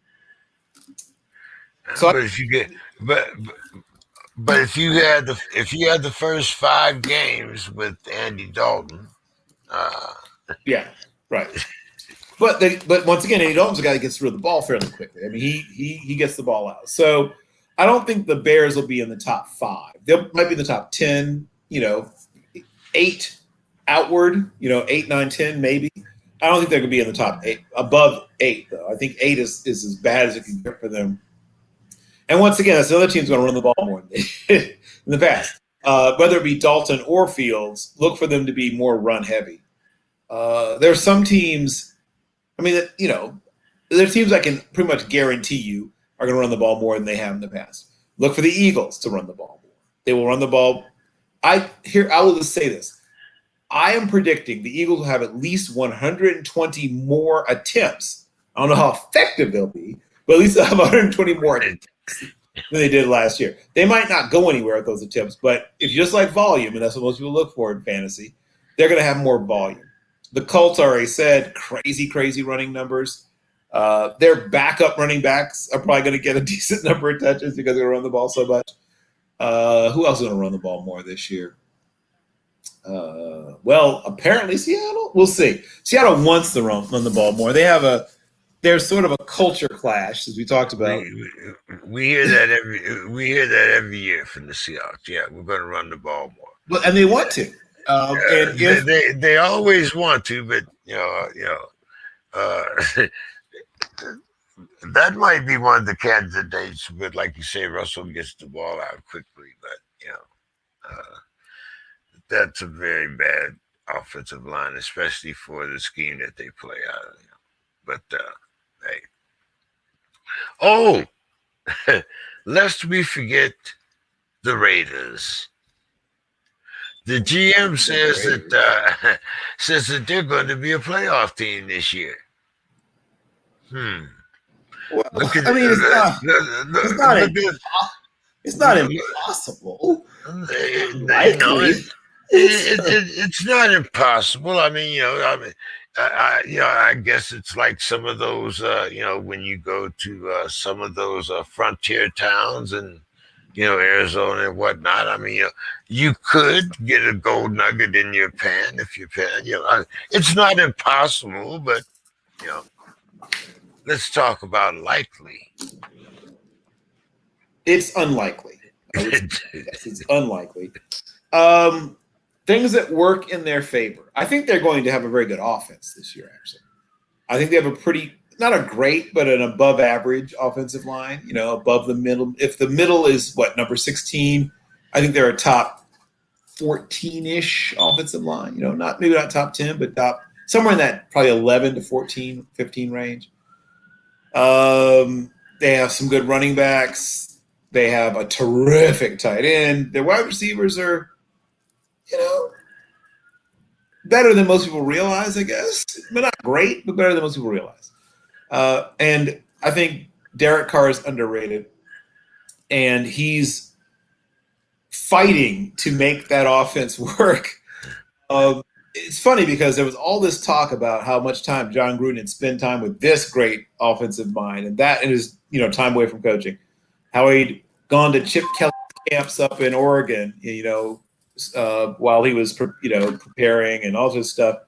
So, but if you get, but if you had the first 5 games with Andy Dalton, yeah, right. But once again, Andy Dalton's a guy that gets rid of the ball fairly quickly. I mean, he gets the ball out. So I don't think the Bears will be in the top 5. They might be in the top 10. 8 outward. 8, 9, 10 maybe. I don't think they're going to be in the top 8, above 8 though. I think 8 is as bad as it can get for them. And once again, that's the other team's going to run the ball more than in the past. Whether it be Dalton or Fields, look for them to be more run heavy. There are some teams. I mean, there are teams I can pretty much guarantee you are going to run the ball more than they have in the past. Look for the Eagles to run the ball more. They will run the ball. I will just say this. I am predicting the Eagles will have at least 120 more attempts. I don't know how effective they'll be, but at least they'll have 120 more attempts than they did last year. They might not go anywhere with those attempts, but if you just like volume, and that's what most people look for in fantasy, they're going to have more volume. The Colts already said crazy running numbers. Their backup running backs are probably going to get a decent number of touches because they're going to run the ball so much. Who else is going to run the ball more this year? Well, apparently Seattle. We'll see. Seattle wants to run the ball more. There's sort of a culture clash, as we talked about. We hear that every year from the Seahawks. Yeah, we're going to run the ball more. Well, and they want to. And they always want to, but that might be one of the candidates. But like you say, Russell gets the ball out quickly. But that's a very bad offensive line, especially for the scheme that they play out of. But hey, lest we forget the Raiders. The GM says that they're going to be a playoff team this year. Well, I mean, it's not impossible. It's not impossible. I mean, I guess it's like some of those, when you go to some of those frontier towns and Arizona and whatnot. I mean, you could get a gold nugget in your pan if you pan. It's not impossible, but let's talk about likely. It's unlikely. Yes, it's unlikely. Things that work in their favor. I think they're going to have a very good offense this year, actually. I think they have a pretty, not a great, but an above average offensive line, above the middle. If the middle is number 16, I think they're a top 14-ish offensive line, maybe not top 10, but top somewhere in that probably 11 to 14, 15 range. They have some good running backs. They have a terrific tight end. Their wide receivers are, better than most people realize, I guess. But not great, but better than most people realize. And I think Derek Carr is underrated. and he's fighting to make that offense work. It's funny because there was all this talk about how much time John Gruden had spent time with this great offensive mind, and that in his time away from coaching, how he'd gone to Chip Kelly camps up in Oregon, while he was preparing and all this stuff.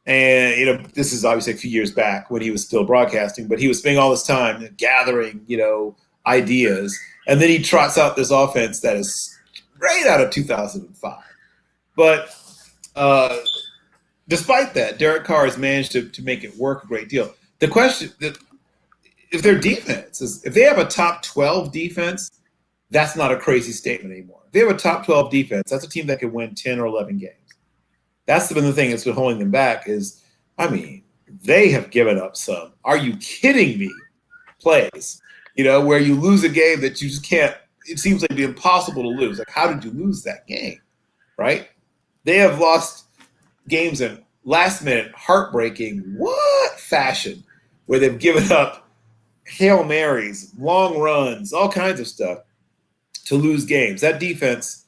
And this is obviously a few years back when he was still broadcasting, but he was spending all this time gathering ideas, and then he trots out this offense that is right out of 2005. But despite that, Derek Carr has managed to make it work a great deal. The question that if their defense if they have a top 12 defense, that's not a crazy statement anymore. If they have a top 12 defense, that's a team that can win 10 or 11 games. That's been the thing that's been holding them back is, they have given up some, are you kidding me, plays, where you lose a game that you just can't, it seems like it'd be impossible to lose. Like, how did you lose that game, right? They have lost games in last-minute, heartbreaking, fashion, where they've given up Hail Marys, long runs, all kinds of stuff to lose games. That defense,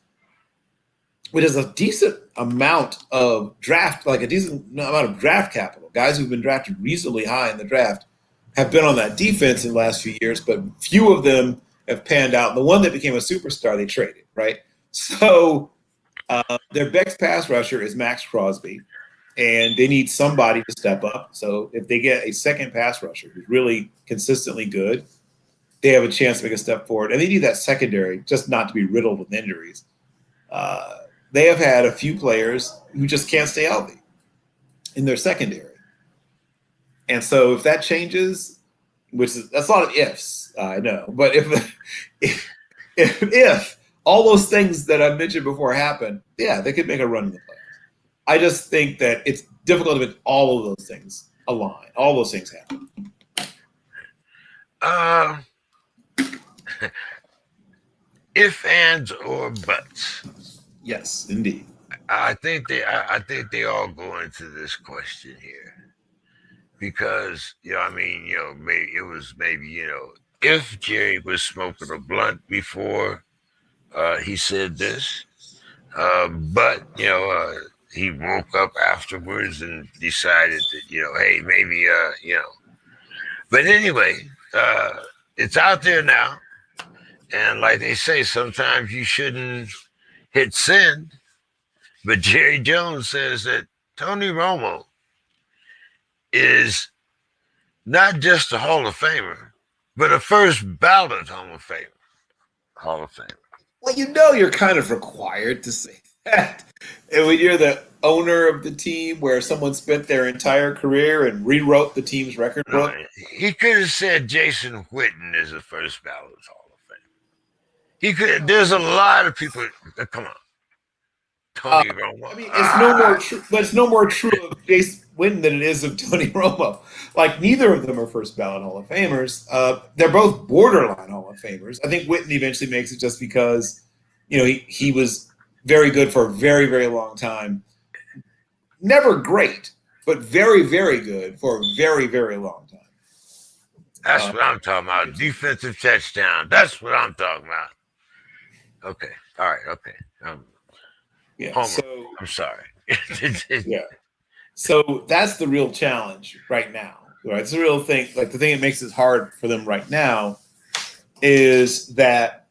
which is a decent amount of draft, like a decent amount of draft capital, guys who've been drafted reasonably high in the draft have been on that defense in the last few years, but few of them have panned out. The one that became a superstar, they traded, right? So their best pass rusher is Max Crosby, and they need somebody to step up. So if they get a second pass rusher who's really consistently good, they have a chance to make a step forward. And they need that secondary just not to be riddled with injuries. They have had a few players who just can't stay healthy in their secondary. And so if that changes, that's a lot of ifs, I know. But if all those things that I mentioned before happen, yeah, they could make a run in the playoffs. I just think that it's difficult to make all of those things align. All those things happen. If, ands, or buts. Yes, indeed. I think they all go into this question here because maybe it was if Jerry was smoking a blunt before he said this, but he woke up afterwards and decided that hey, maybe but anyway, it's out there now, and like they say, sometimes you shouldn't hit send. But Jerry Jones says that Tony Romo is not just a Hall of Famer, but a first ballot Hall of Famer. Well, you're kind of required to say that. And when you're the owner of the team where someone spent their entire career and rewrote the team's record book. He could have said Jason Witten is a first ballot Hall of Famer. He could. There's a lot of people. Come on. Tony Romo. It's no more true, but it's no more true of Jason Witten than it is of Tony Romo. Like, neither of them are first ballot Hall of Famers. They're both borderline Hall of Famers. I think Witten eventually makes it just because, he was very good for a very, very long time. Never great, but very, very good for a very, very long time. That's what I'm talking about. Defensive touchdown. That's what I'm talking about. Okay. All right. Okay. Yeah. Homer, so I'm sorry. Yeah. So that's the real challenge right now. Right. It's the real thing. Like, the thing that makes it hard for them right now is that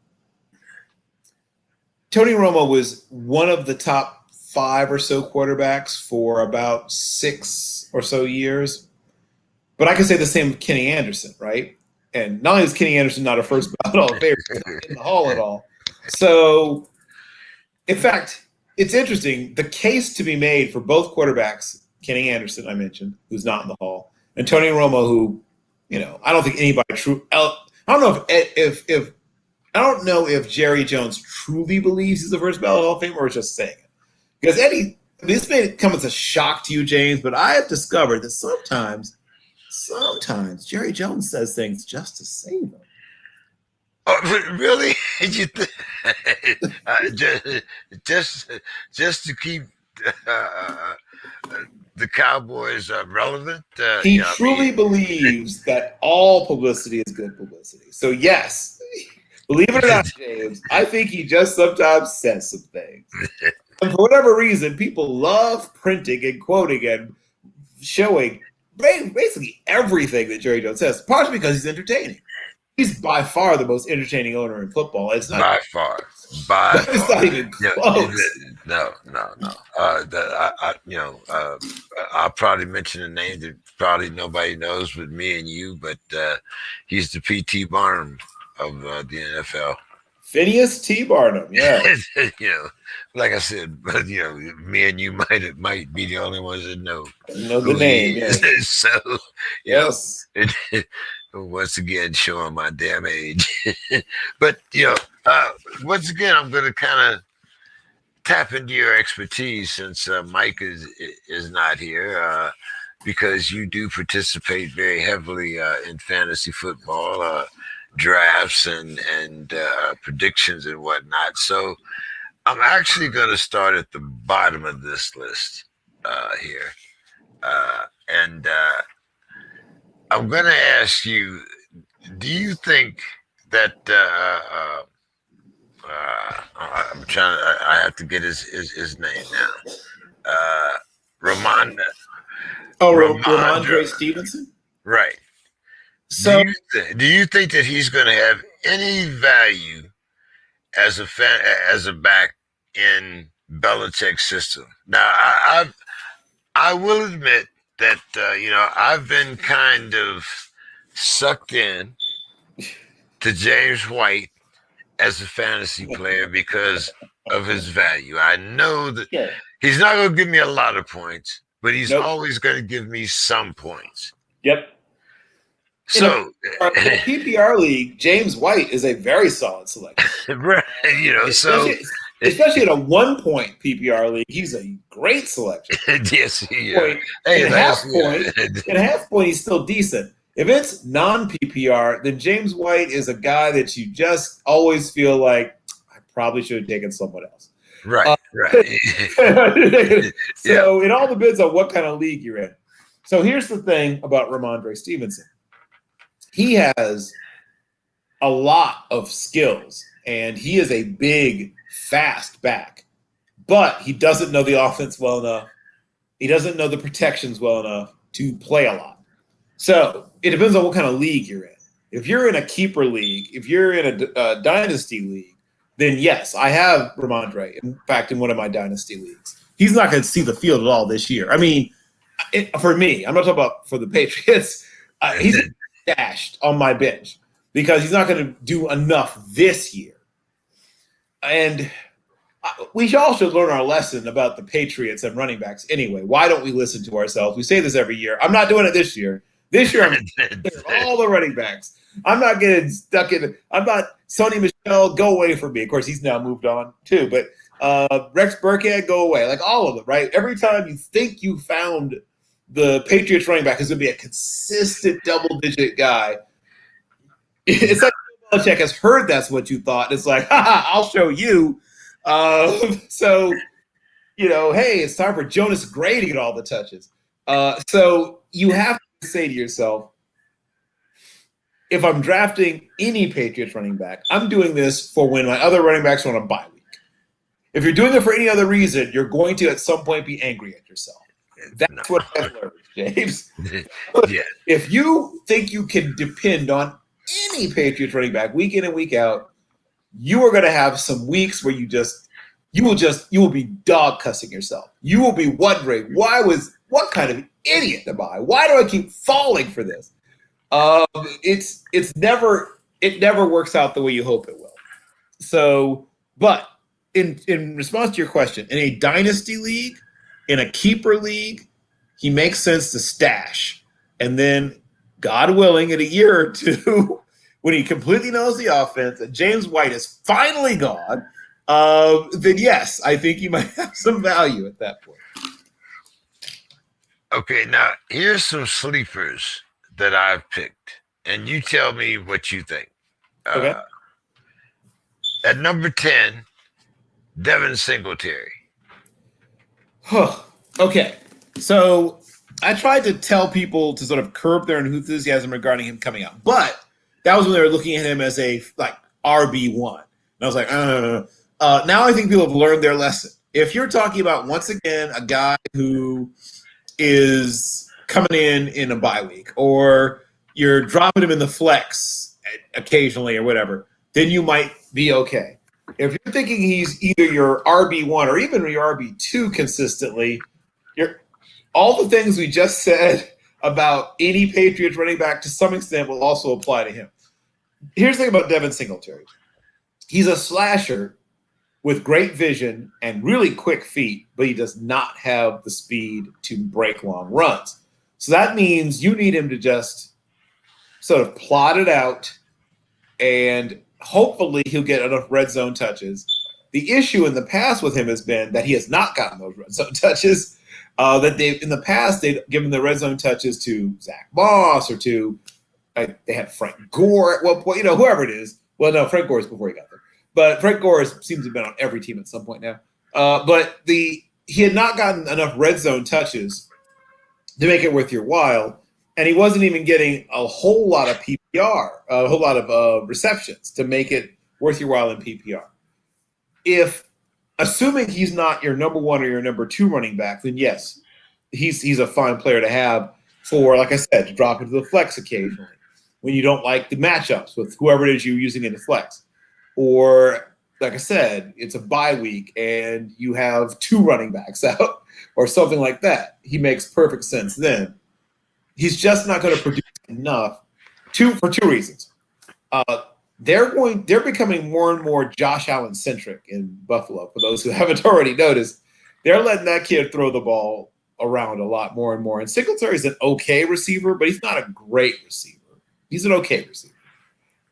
Tony Romo was one of the top 5 or so quarterbacks for about 6 or so years. But I can say the same of Kenny Anderson, right? And not only is Kenny Anderson not a first ballot Hall of Famer, he's not in the Hall at all. So, in fact, it's interesting. The case to be made for both quarterbacks, Kenny Anderson, I mentioned, who's not in the Hall, and Tony Romo, who, I don't think anybody I don't know if Jerry Jones truly believes he's the first ballot Hall of Famer or is just saying it. Because this may come as a shock to you, James, but I have discovered that sometimes Jerry Jones says things just to say them. Oh, really? Just to keep the Cowboys relevant? He truly believes that all publicity is good publicity. So, yes, Believe it or not, James, I think he just sometimes says some things. And for whatever reason, people love printing and quoting and showing basically everything that Jerry Jones says, partially because he's entertaining. He's by far the most entertaining owner in football. It's not by far. By it's far. not even close. No. I'll probably mention a name that probably nobody knows but me and you, but he's the P.T. Barnum of the NFL. Phineas T. Barnum, yeah. Like I said, but me and you might be the only ones that know The name, yes. So, yes. Once again, showing my damn age. But once again, I'm going to kind of tap into your expertise since Mike is not here, because you do participate very heavily in fantasy football drafts and predictions and whatnot. So I'm actually going to start at the bottom of this list here, and I'm going to ask you: do you think that I'm trying? I have to get his name now. Ramondre. Ramondre Stevenson. Right. So, do you think that he's going to have any value as a back in Belichick's system? Now, I will admit that I've been kind of sucked in to James White as a fantasy player because of his value. I know that he's not going to give me a lot of points, but he's always going to give me some points. Yep. So, in a PPR league, James White is a very solid selection. Right? Especially in a 1 point PPR league, he's a great selection. Yes, in half point, he's still decent. If it's non-PPR, then James White is a guy that you just always feel like I probably should have taken someone else. Right. So it all depends on what kind of league you're in. So here's the thing about Ramondre Stevenson. He has a lot of skills, and he is a big, fast back. But he doesn't know the offense well enough. He doesn't know the protections well enough to play a lot. So it depends on what kind of league you're in. If you're in a keeper league, if you're in a dynasty league, then yes, I have Ramondre. In fact, in one of my dynasty leagues. He's not going to see the field at all this year. I mean, for me, I'm not talking about for the Patriots. He's dashed on my bench because he's not going to do enough this year. And we all should learn our lesson about the Patriots and running backs anyway. Why don't we listen to ourselves? We say this every year. I'm not doing it this year. This year, I'm all the running backs. I'm not getting stuck in – I'm not – Sony Michel, go away from me. Of course, he's now moved on too. But Rex Burkhead, go away. Like all of them, right? Every time you think you found the Patriots running back is going to be a consistent double-digit guy, it's like Belichick has heard that's what you thought. It's like, I'll show you. So, hey, it's time for Jonas Gray to get all the touches. So you have to say to yourself, if I'm drafting any Patriots running back, I'm doing this for when my other running backs are on a bye week. If you're doing it for any other reason, you're going to at some point be angry at yourself. That's what I've learned, James. Yeah. If you think you can depend on any Patriots running back week in and week out, you are going to have some weeks where you will be dog cussing yourself. You will be wondering, what kind of idiot am I? Why do I keep falling for this? It never works out the way you hope it will. So, but in response to your question, in a dynasty league, in a keeper league, he makes sense to stash. And then, God willing, in a year or two, when he completely knows the offense and James White is finally gone, then yes, I think he might have some value at that point. Okay, now here's some sleepers that I've picked, and you tell me what you think. Okay. At number 10, Devin Singletary. Okay, so I tried to tell people to sort of curb their enthusiasm regarding him coming out, but that was when they were looking at him as a RB1. And I was like, now I think people have learned their lesson. If you're talking about, once again, a guy who is coming in a bye week, or you're dropping him in the flex occasionally or whatever, then you might be okay. If you're thinking he's either your RB1 or even your RB2 consistently, all the things we just said about any Patriots running back to some extent will also apply to him. Here's the thing about Devin Singletary. He's a slasher with great vision and really quick feet, but he does not have the speed to break long runs. So that means you need him to just sort of plot it out, and hopefully he'll get enough red zone touches. The issue in the past with him has been that he has not gotten those red zone touches. In the past, they'd given the red zone touches to Zach Moss or to they had Frank Gore at one point, whoever it is. Well, no, Frank Gore's before he got there. But Frank Gore seems to have been on every team at some point now. But he had not gotten enough red zone touches to make it worth your while, and he wasn't even getting a whole lot of PPR, a whole lot of receptions to make it worth your while in PPR. Assuming he's not your number one or your number two running back, then yes, he's a fine player to have for, like I said, to drop into the flex occasionally when you don't like the matchups with whoever it is you're using in the flex. Or, like I said, it's a bye week and you have two running backs out or something like that. He makes perfect sense then. He's just not going to produce enough for two reasons. They're becoming more and more Josh Allen centric in Buffalo. For those who haven't already noticed, they're letting that kid throw the ball around a lot more and more. And Singletary's an okay receiver, but he's not a great receiver. He's an okay receiver.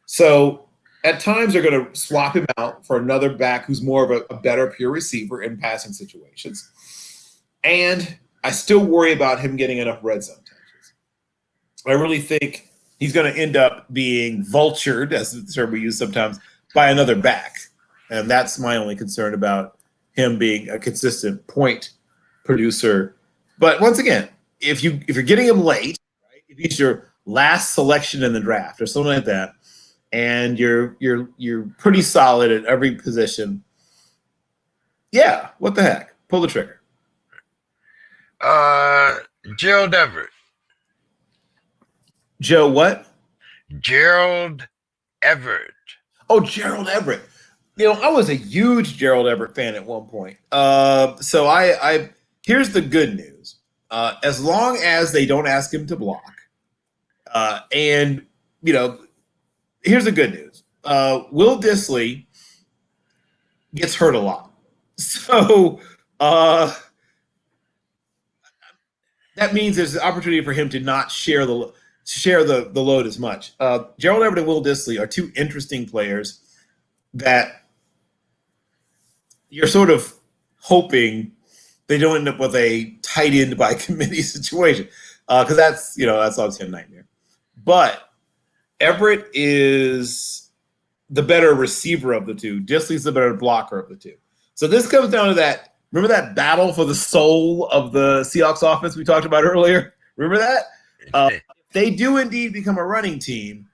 So at times they're going to swap him out for another back who's more of a better pure receiver in passing situations. And I still worry about him getting enough red zone touches. I really think he's going to end up being vultured, as the term we use sometimes, by another back. And that's my only concern about him being a consistent point producer. But once again, if you're getting him late, right, if he's your last selection in the draft or something like that, and you're pretty solid at every position, yeah, what the heck? Pull the trigger. Gerald Everett. Joe what? Gerald Everett. Oh, Gerald Everett. I was a huge Gerald Everett fan at one point. So I here's the good news. As long as they don't ask him to block, and here's the good news. Will Dissly gets hurt a lot. So that means there's an opportunity for him to not share the load as much. Gerald Everett and Will Dissly are two interesting players that you're sort of hoping they don't end up with a tight end by committee situation, because that's obviously a nightmare. But Everett is the better receiver of the two. Dissly's the better blocker of the two. So this comes down to that. Remember that battle for the soul of the Seahawks offense we talked about earlier? Remember that? They do indeed become a running team.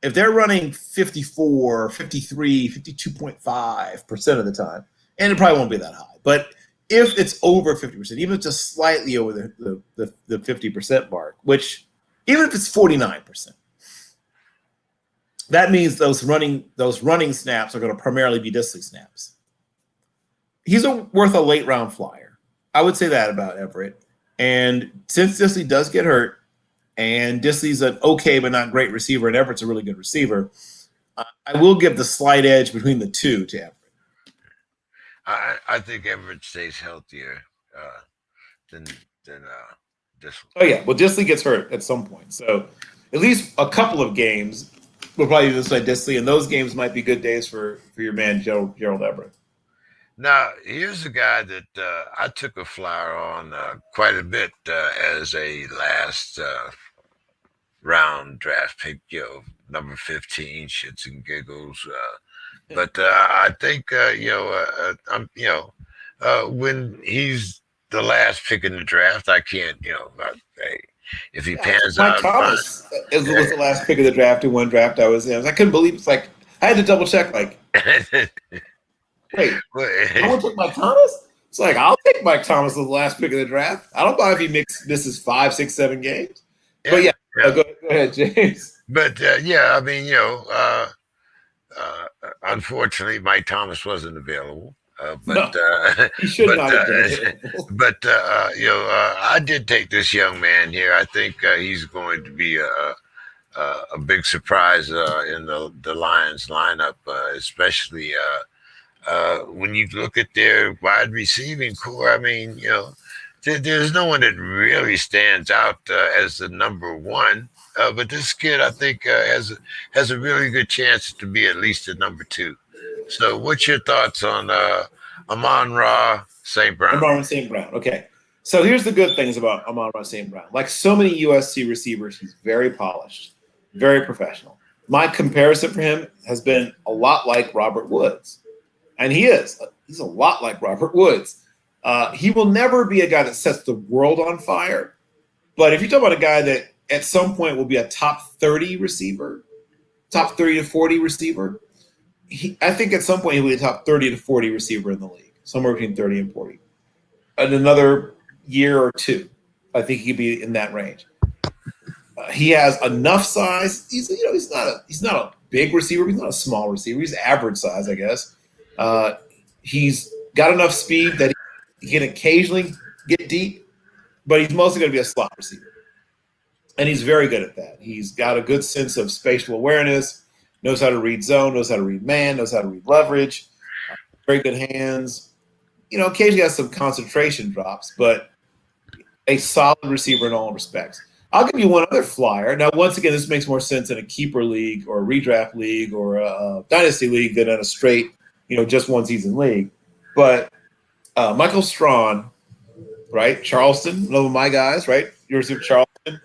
If they're running 54, 53, 52.5% of the time, and it probably won't be that high, but if it's over 50%, even just slightly over the 50% mark, which even if it's 49%, that means those running snaps are going to primarily be Dissly snaps. He's worth a late round flyer. I would say that about Everett. And since Dissly does get hurt, and Dissly's an okay but not great receiver, and Everett's a really good receiver, I will give the slight edge between the two to Everett. I think Everett stays healthier than Dissly. Oh yeah, well Dissly gets hurt at some point, so at least a couple of games will probably just like Dissly, and those games might be good days for your man Gerald Everett. Now, here's a guy that I took a flyer on quite a bit as a last round draft pick, number 15, shits and giggles. But I think, when he's the last pick in the draft, I can't, if he pans Mike out. Thomas was the last pick of the draft in one draft I was in. I couldn't believe it's like I had to double check. Like, wait, no one took Mike Thomas? It's like, I'll take Mike Thomas as the last pick of the draft. I don't mind if he misses 5, 6, 7 games. But yeah, go ahead, James. But yeah, I mean, unfortunately, Mike Thomas wasn't available. No, he should not have been available. But I did take this young man here. I think he's going to be a big surprise in the Lions lineup, especially when you look at their wide receiving core. I mean, there's no one that really stands out as the number one. But this kid, I think, has a really good chance to be at least a number two. So, what's your thoughts on Amon-Ra St. Brown? Amon-Ra St. Brown. Okay. So here's the good things about Amon-Ra St. Brown. Like so many USC receivers, he's very polished, very professional. My comparison for him has been a lot like Robert Woods. And he is. He's a lot like Robert Woods. He will never be a guy that sets the world on fire. But if you talk about a guy that at some point will be a top 30 receiver, top 30 to 40 receiver, I think at some point he'll be a top 30 to 40 receiver in the league, somewhere between 30 and 40. In another year or two, I think he could be in that range. He has enough size. He's not a big receiver. He's not a small receiver. He's average size, I guess. He's got enough speed that he can occasionally get deep, but he's mostly going to be a slot receiver. And he's very good at that. He's got a good sense of spatial awareness, knows how to read zone, knows how to read man, knows how to read leverage, very good hands. Occasionally has some concentration drops, but a solid receiver in all respects. I'll give you one other flyer. Now, once again, this makes more sense in a keeper league or a redraft league or a dynasty league than in a straight, just one season league. But Michael Strawn, right? Charleston, one of my guys, right? Yours of Charleston.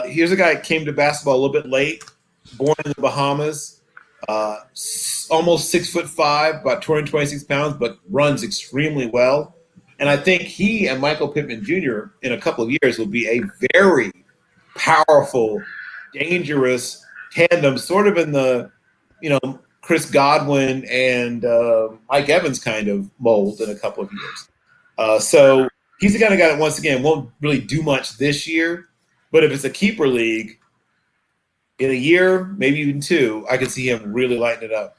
Here's a guy that came to basketball a little bit late, born in the Bahamas, almost 6'5", about 226 pounds, but runs extremely well. And I think he and Michael Pittman Jr. in a couple of years will be a very powerful, dangerous tandem, sort of in the, Chris Godwin and Mike Evans kind of mold in a couple of years. So he's the kind of guy that, once again, won't really do much this year. But if it's a keeper league, in a year, maybe even two, I could see him really lighting it up.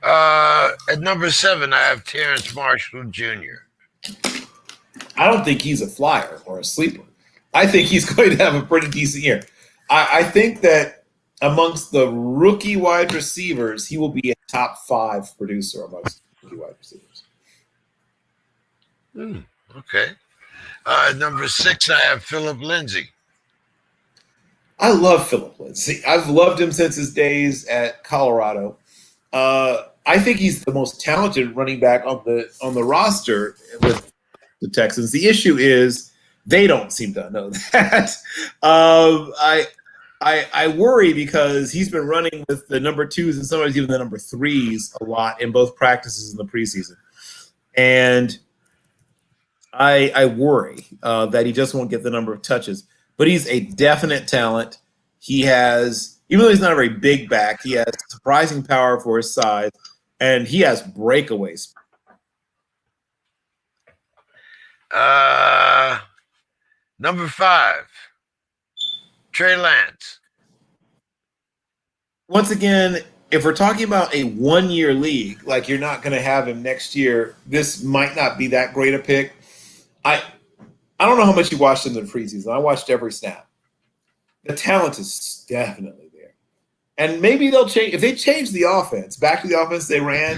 At number 7, I have Terrence Marshall Jr. I don't think he's a flyer or a sleeper. I think he's going to have a pretty decent year. I think that amongst the rookie wide receivers, he will be a top 5 producer amongst rookie wide receivers. Okay. At number 6, I have Philip Lindsay. I love Philip Lindsay. I've loved him since his days at Colorado. I think he's the most talented running back on the roster with the Texans. The issue is they don't seem to know that. I worry because he's been running with the number 2s and sometimes even the number 3s a lot in both practices in the preseason. And I worry that he just won't get the number of touches. But he's a definite talent. He has, even though he's not a very big back, he has surprising power for his size, and he has breakaways. Number 5, Trey Lance. Once again, if we're talking about a one-year league, like you're not going to have him next year, this might not be that great a pick. I don't know how much you watched in the preseason. I watched every snap. The talent is definitely there. And maybe they'll change. If they change the offense, back to the offense they ran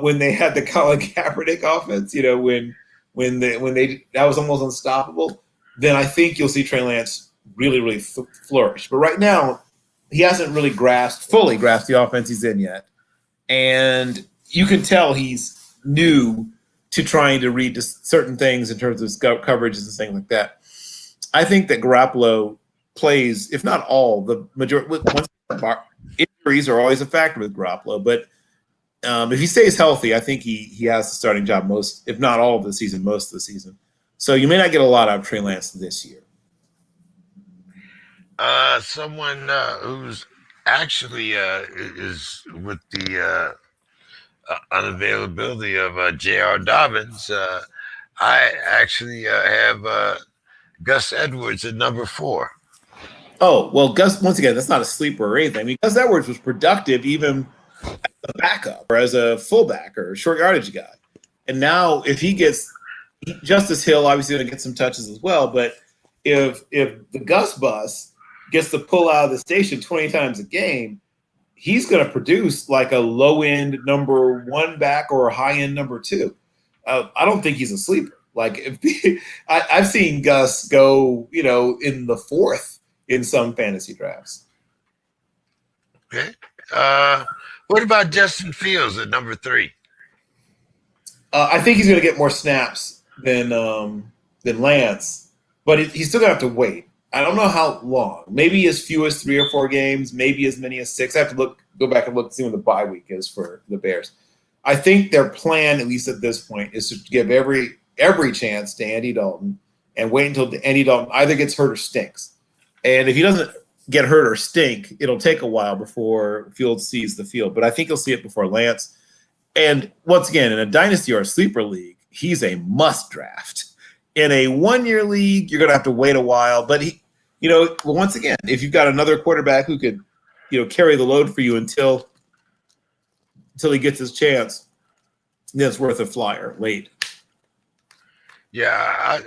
when they had the Colin Kaepernick offense, when that was almost unstoppable, then I think you'll see Trey Lance really, really flourish. But right now, he hasn't really fully grasped the offense he's in yet. And you can tell he's new to trying to read certain things in terms of coverages and things like that. I think that Garoppolo plays, if not all, the majority. Injuries are always a factor with Garoppolo, but if he stays healthy, I think he has the starting job most, if not all of the season, most of the season. So you may not get a lot out of Trey Lance this year. Someone who's actually is with the unavailability of J.R. Dobbins. I actually have Gus Edwards at number 4. Oh, well, Gus, once again, that's not a sleeper or anything. I mean, Gus Edwards was productive even as a backup or as a fullback or a short yardage guy. And now, if he gets Justice Hill, obviously going to get some touches as well. But if the Gus bus gets to pull out of the station 20 times a game, he's going to produce like a low end number 1 back or a high end number 2. I don't think he's a sleeper. Like I've seen Gus go, in the 4th in some fantasy drafts. Okay. What about Justin Fields at number 3? I think he's going to get more snaps than Lance, but he's still going to have to wait. I don't know how long. Maybe as few as 3 or 4 games. Maybe as many as 6. I have to go back and look to see when the bye week is for the Bears. I think their plan, at least at this point, is to give every chance to Andy Dalton and wait until Andy Dalton either gets hurt or stinks. And if he doesn't get hurt or stink, it'll take a while before Fields sees the field. But I think he'll see it before Lance. And once again, in a dynasty or a sleeper league, he's a must draft. In a 1-year league, you're going to have to wait a while. But once again, if you've got another quarterback who could, carry the load for you until he gets his chance, then it's worth a flyer late. Yeah,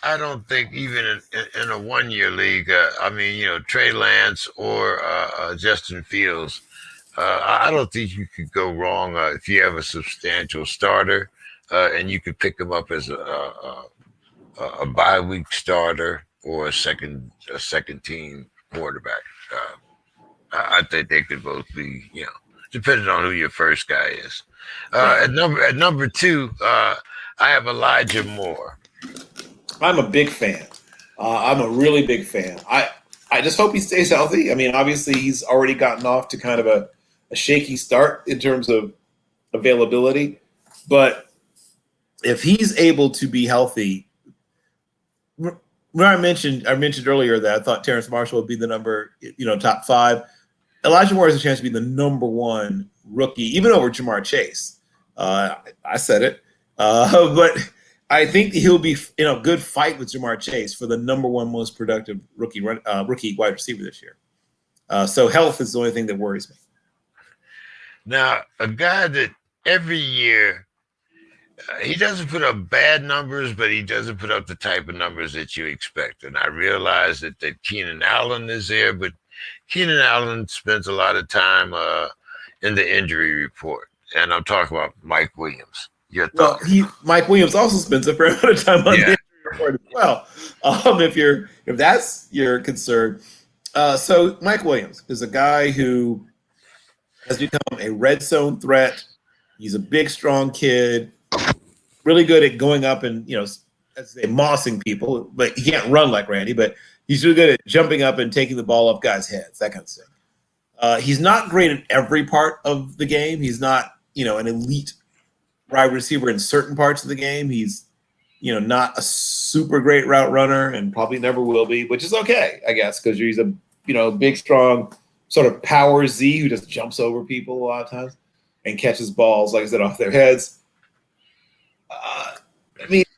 I don't think even in a 1-year league, Trey Lance or Justin Fields, I don't think you could go wrong if you have a substantial starter and you could pick him up as a bye week starter or a second team quarterback. I think they could both be, depending on who your first guy is. At number 2, I have Elijah Moore. I'm a big fan. I'm a really big fan. I just hope he stays healthy. I mean, obviously, he's already gotten off to kind of a shaky start in terms of availability. But if he's able to be healthy, I mentioned earlier that I thought Terrace Marshall would be the number, top 5. Elijah Moore has a chance to be the number 1 rookie, even over Jamar Chase. I said it. But I think he'll be in a good fight with Jamar Chase for the number 1 most productive rookie wide receiver this year. So health is the only thing that worries me. Now, a guy that every year he doesn't put up bad numbers, but he doesn't put up the type of numbers that you expect. And I realize that Keenan Allen is there, but Keenan Allen spends a lot of time in the injury report. And I'm talking about Mike Williams. Well, Mike Williams also spends a fair amount of time on the injury report as well. If that's your concern. So Mike Williams is a guy who has become a red zone threat. He's a big, strong kid, really good at going up and, as they mossing people, but he can't run like Randy, but he's really good at jumping up and taking the ball off guys' heads, that kind of thing. He's not great in every part of the game. He's not, an elite wide receiver in certain parts of the game. He's, not a super great route runner and probably never will be, which is okay, I guess, because he's a, big, strong sort of power Z who just jumps over people a lot of times and catches balls, like I said, off their heads.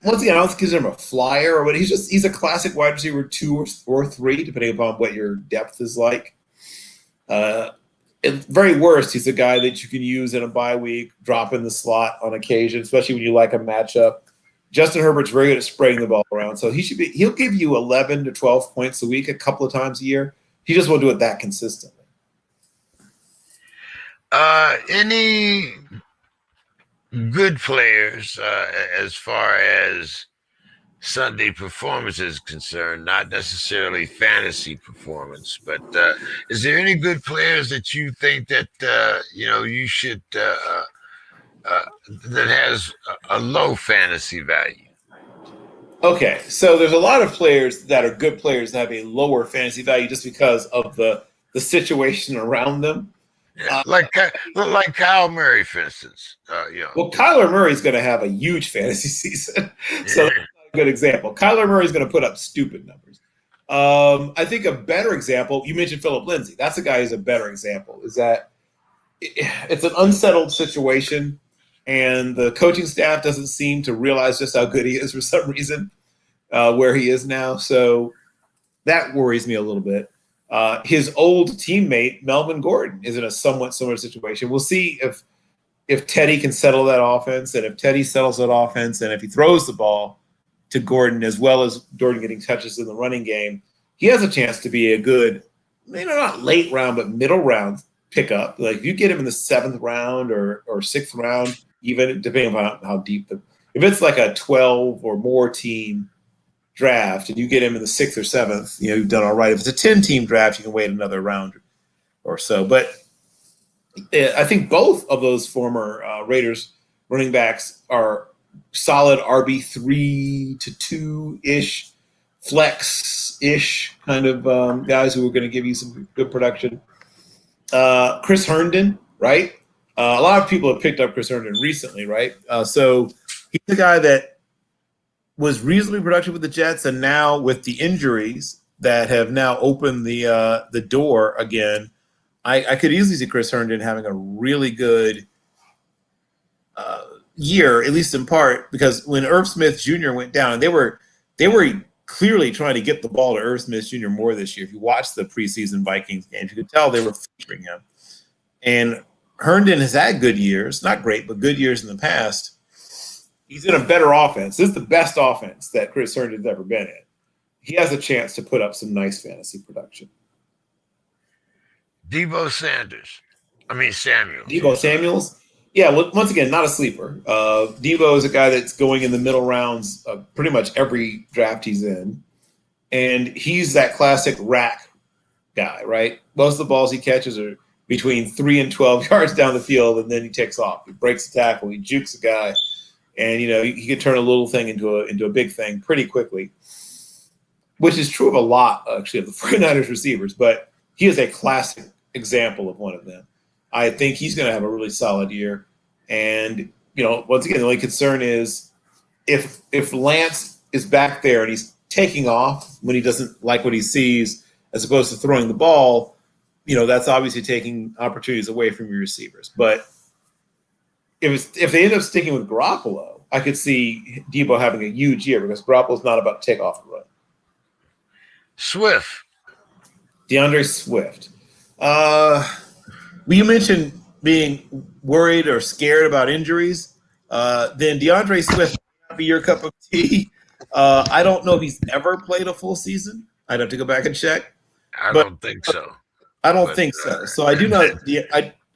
Once again, I don't consider him a flyer, but he's a classic wide receiver 2 or 3, depending upon what your depth is like. At very worst, he's a guy that you can use in a bye week, drop in the slot on occasion, especially when you like a matchup. Justin Herbert's very good at spraying the ball around, so he'll give you 11 to 12 points a week a couple of times a year. He just won't do it that consistently. Any good players as far as Sunday performance is concerned, not necessarily fantasy performance, but is there any good players that you think that you should that has a low fantasy value? Okay, so there's a lot of players that are good players that have a lower fantasy value just because of the situation around them. Yeah, like Kyle Murray, for instance. Well, Kyler Murray's going to have a huge fantasy season, so that's a good example. Kyler Murray's going to put up stupid numbers. I think a better example, you mentioned Philip Lindsay. That's a guy who's a better example, is that it's an unsettled situation, and the coaching staff doesn't seem to realize just how good he is for some reason, where he is now. So that worries me a little bit. His old teammate, Melvin Gordon, is in a somewhat similar situation. We'll see if Teddy can settle that offense, and if Teddy settles that offense, and if he throws the ball to Gordon as well as Gordon getting touches in the running game, he has a chance to be a good, not late round, but middle round pickup. Like you get him in the 7th round or 6th round, even depending on how deep if it's like a 12 or more team draft and you get him in the 6th or 7th, you've done all right. If it's a 10-team draft, you can wait another round or so. But I think both of those former Raiders running backs are solid RB3 to 2-ish, flex-ish kind of guys who are going to give you some good production. Chris Herndon, right? A lot of people have picked up Chris Herndon recently, right? So he's a guy that was reasonably productive with the Jets, and now with the injuries that have now opened the door again, I could easily see Chris Herndon having a really good year, at least in part, because when Irv Smith Jr. went down, they were clearly trying to get the ball to Irv Smith Jr. more this year. If you watch the preseason Vikings games, you could tell they were featuring him. And Herndon has had good years, not great, but good years in the past. He's in a better offense. This is the best offense that Chris Herndon's ever been in. He has a chance to put up some nice fantasy production. Deebo Samuels. Yeah, once again, not a sleeper. Deebo is a guy that's going in the middle rounds of pretty much every draft he's in. And he's that classic rack guy, right? Most of the balls he catches are between 3 and 12 yards down the field, and then he takes off. He breaks the tackle. He jukes a guy. And, he could turn a little thing into a big thing pretty quickly, which is true of a lot, actually, of the 49ers receivers. But he is a classic example of one of them. I think he's going to have a really solid year. And, once again, the only concern is if Lance is back there and he's taking off when he doesn't like what he sees as opposed to throwing the ball, that's obviously taking opportunities away from your receivers. But if they end up sticking with Garoppolo, I could see Deebo having a huge year because Garoppolo's not about to take off and run. DeAndre Swift. You mentioned being worried or scared about injuries. Then DeAndre Swift might not be your cup of tea. I don't know if he's ever played a full season. I'd have to go back and check. I don't think so. So I do know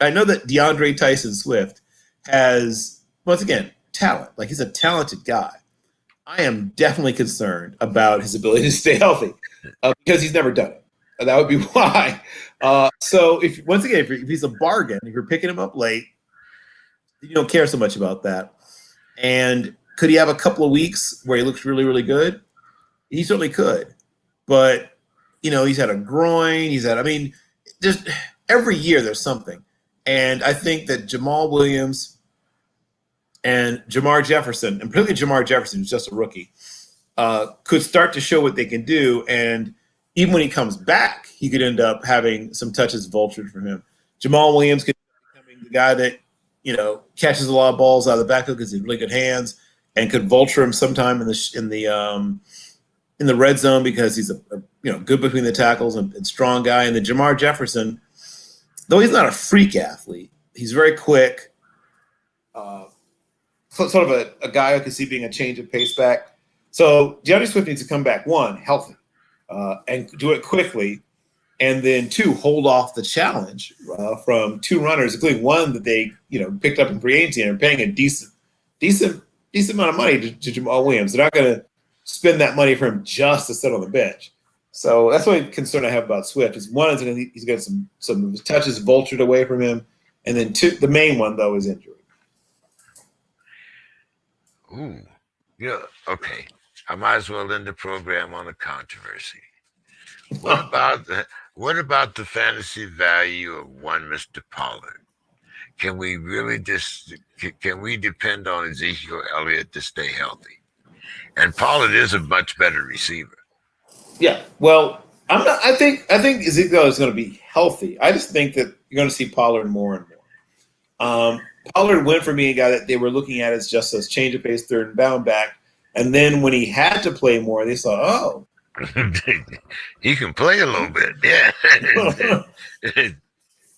I know that DeAndre Tyson Swift has, once again, talent. Like, he's a talented guy. I am definitely concerned about his ability to stay healthy because he's never done it. That would be why. So if he's a bargain, if you're picking him up late, you don't care so much about that. And could he have a couple of weeks where he looks really, really good? He certainly could. But, he's had a groin. Just every year there's something. And I think that Jamal Williams and Jamar Jefferson, and particularly Jamar Jefferson, who's just a rookie, could start to show what they can do. And even when he comes back, he could end up having some touches vultured from him. Jamal Williams could be becoming the guy that, catches a lot of balls out of the backfield because he's really good hands and could vulture him sometime in the red zone because he's a good between the tackles and strong guy. And then Jamar Jefferson, though he's not a freak athlete, he's very quick. Sort of a guy who can see being a change of pace back. So DeAndre Swift needs to come back, one, healthy, and do it quickly, and then two, hold off the challenge from two runners, including one that they picked up in free agency and are paying a decent amount of money to Jamal Williams. They're not going to spend that money for him just to sit on the bench. So that's the only concern I have about Swift. Is one, he's got some touches vultured away from him, and then two, the main one though is injury. Ooh, yeah. Okay, I might as well end the program on a controversy. What about the fantasy value of one Mr. Pollard? Can we really can we depend on Ezekiel Elliott to stay healthy? And Pollard is a much better receiver. Yeah. Well, I'm not. I think Ezekiel is going to be healthy. I just think that you're going to see Pollard more and more. Pollard went from being a guy that they were looking at as just a change of pace third and down back, and then when he had to play more, they saw, oh, He can play a little bit. Yeah.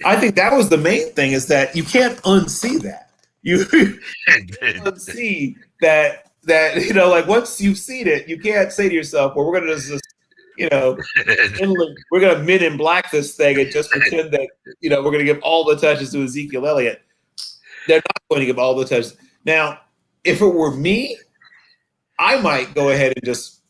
I think that was the main thing, is that you can't unsee that. You can't unsee that like once you've seen it, you can't say to yourself, well, we're going to just we're going to Men in Black this thing and just pretend that we're going to give all the touches to Ezekiel Elliott. They're not going to give all the touches. Now, if it were me, I might go ahead and just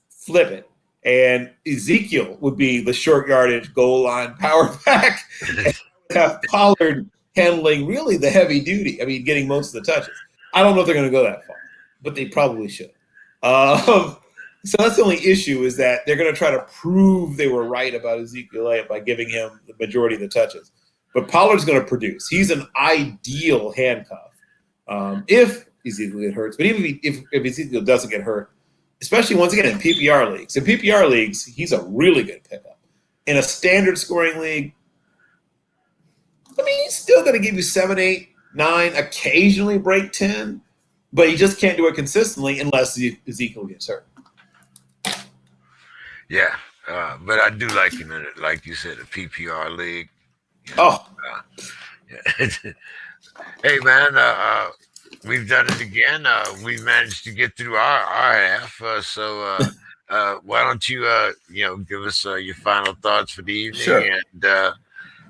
flip it, and Ezekiel would be the short yardage goal line power back, and have Pollard handling really the heavy duty. I mean, getting most of the touches. I don't know if they're going to go that far, but they probably should. So that's the only issue, is that they're going to try to prove they were right about Ezekiel Elliott by giving him the majority of the touches. But Pollard's going to produce. He's an ideal handcuff if Ezekiel gets hurt. But even if Ezekiel doesn't get hurt, especially once again in PPR leagues. In PPR leagues, he's a really good pickup. In a standard scoring league, I mean, he's still going to give you 7, 8, 9, occasionally break 10, but he just can't do it consistently unless Ezekiel gets hurt. Yeah, but I do like him in it, like you said, a PPR league. Yeah. Hey, man, we've done it again. We managed to get through our half. So why don't you, give us your final thoughts for the evening? Sure. And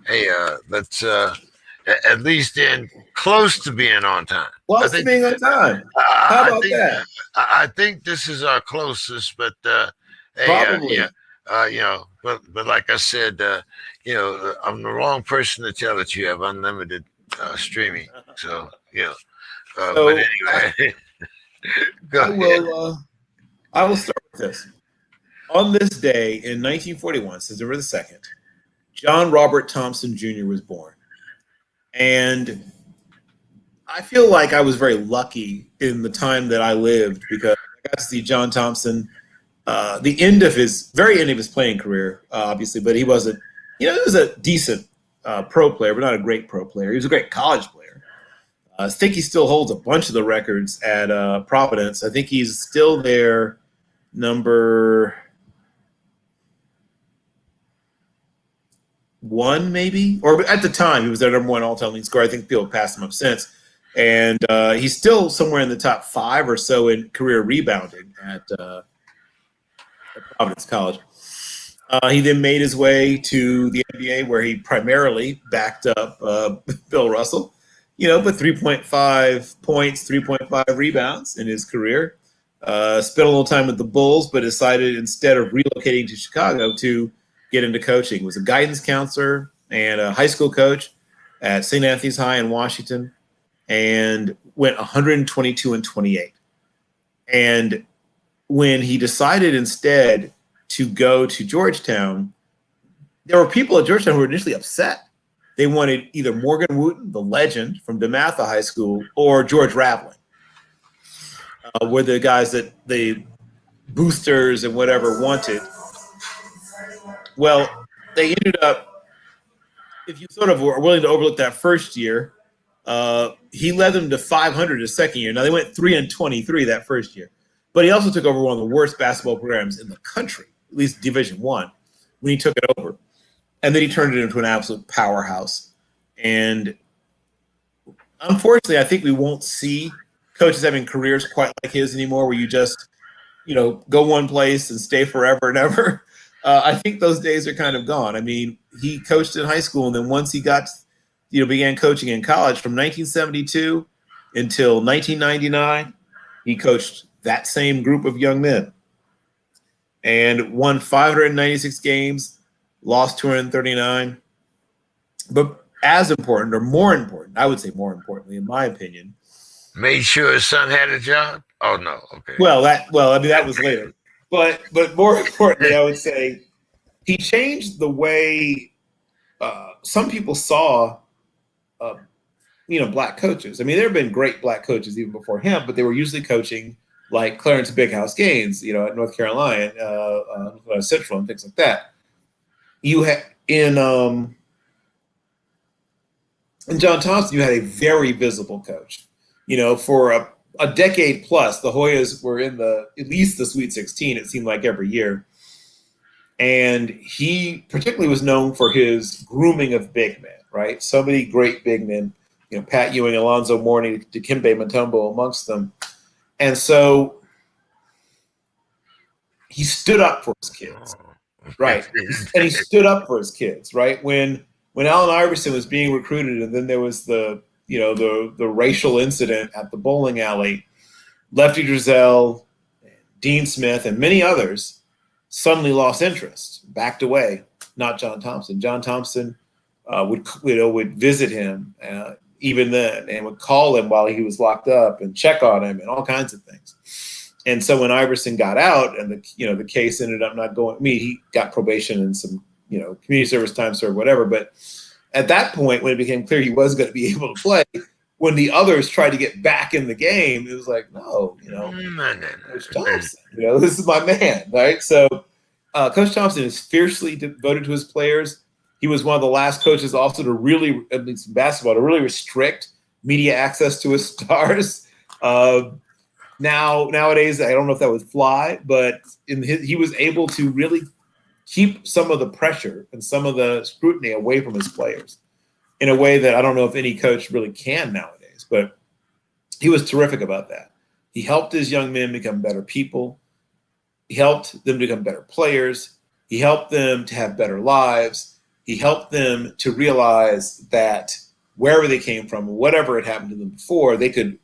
hey, let's at least end close to being on time. Close to being on time. How about that? I think this is our closest, but hey, probably. But like I said, I'm the wrong person to tell that you have unlimited streaming. So but anyway, go ahead. I will start with this. On this day in 1941, September the 2nd, John Robert Thompson Jr. was born. And I feel like I was very lucky in the time that I lived, because I got to see John Thompson, the end of his playing career, obviously, but he wasn't, he was a decent pro player, but not a great pro player. He was a great college player. I think he still holds a bunch of the records at Providence. I think he's still there, number 1 maybe, or at the time he was their number 1 all-time leading scorer. I think people have passed him up since, and he's still somewhere in the top 5 or so in career rebounding at Providence College. He then made his way to the NBA, where he primarily backed up Bill Russell, but 3.5 points, 3.5 rebounds in his career. Spent a little time with the Bulls, but decided instead of relocating to Chicago to get into coaching. He was a guidance counselor and a high school coach at St. Anthony's High in Washington, and went 122-28. And when he decided instead to go to Georgetown, there were people at Georgetown who were initially upset. They wanted either Morgan Wooten, the legend from DeMatha High School, or George Raveling, were the guys that the boosters and whatever wanted. Well, they ended up, if you sort of were willing to overlook that first year, he led them to 500 his second year. Now, they went 3-23 that first year. But he also took over one of the worst basketball programs in the country, at least Division I, when he took it over. And then he turned it into an absolute powerhouse. And unfortunately, I think we won't see coaches having careers quite like his anymore, where you just, go one place and stay forever and ever. I think those days are kind of gone. I mean, he coached in high school, and then once he got, began coaching in college, from 1972 until 1999, he coached that same group of young men and won 596 games, lost 239. But as important, or more important, I would say more importantly, in my opinion, made sure his son had a job. Oh no, okay. Well, that was later. But more importantly, I would say he changed the way some people saw, black coaches. I mean, there have been great black coaches even before him, but they were usually coaching like Clarence Big House Gaines, at North Carolina, Central, and things like that. You had in John Thompson, you had a very visible coach. For a decade plus, the Hoyas were in at least the Sweet 16. It seemed like every year, and he particularly was known for his grooming of big men. Right, so many great big men. Pat Ewing, Alonzo Mourning, Dikembe Mutombo amongst them, and so he stood up for his kids. Right, and he stood up for his kids. Right, when Allen Iverson was being recruited, and then there was the racial incident at the bowling alley, Lefty Driesell, Dean Smith, and many others suddenly lost interest, backed away. Not John Thompson. John Thompson would visit him even then, and would call him while he was locked up and check on him and all kinds of things. And so when Iverson got out, and the case ended up not going. He got probation and some community service time served, whatever. But at that point, when it became clear he was going to be able to play, when the others tried to get back in the game, it was like, no, Coach Thompson, this is my man, right? So Coach Thompson is fiercely devoted to his players. He was one of the last coaches also to really, at least in basketball, to really restrict media access to his stars. Nowadays, I don't know if that would fly, but he was able to really keep some of the pressure and some of the scrutiny away from his players in a way that I don't know if any coach really can nowadays, but he was terrific about that. He helped his young men become better people. He helped them become better players. He helped them to have better lives. He helped them to realize that wherever they came from, whatever had happened to them before, they could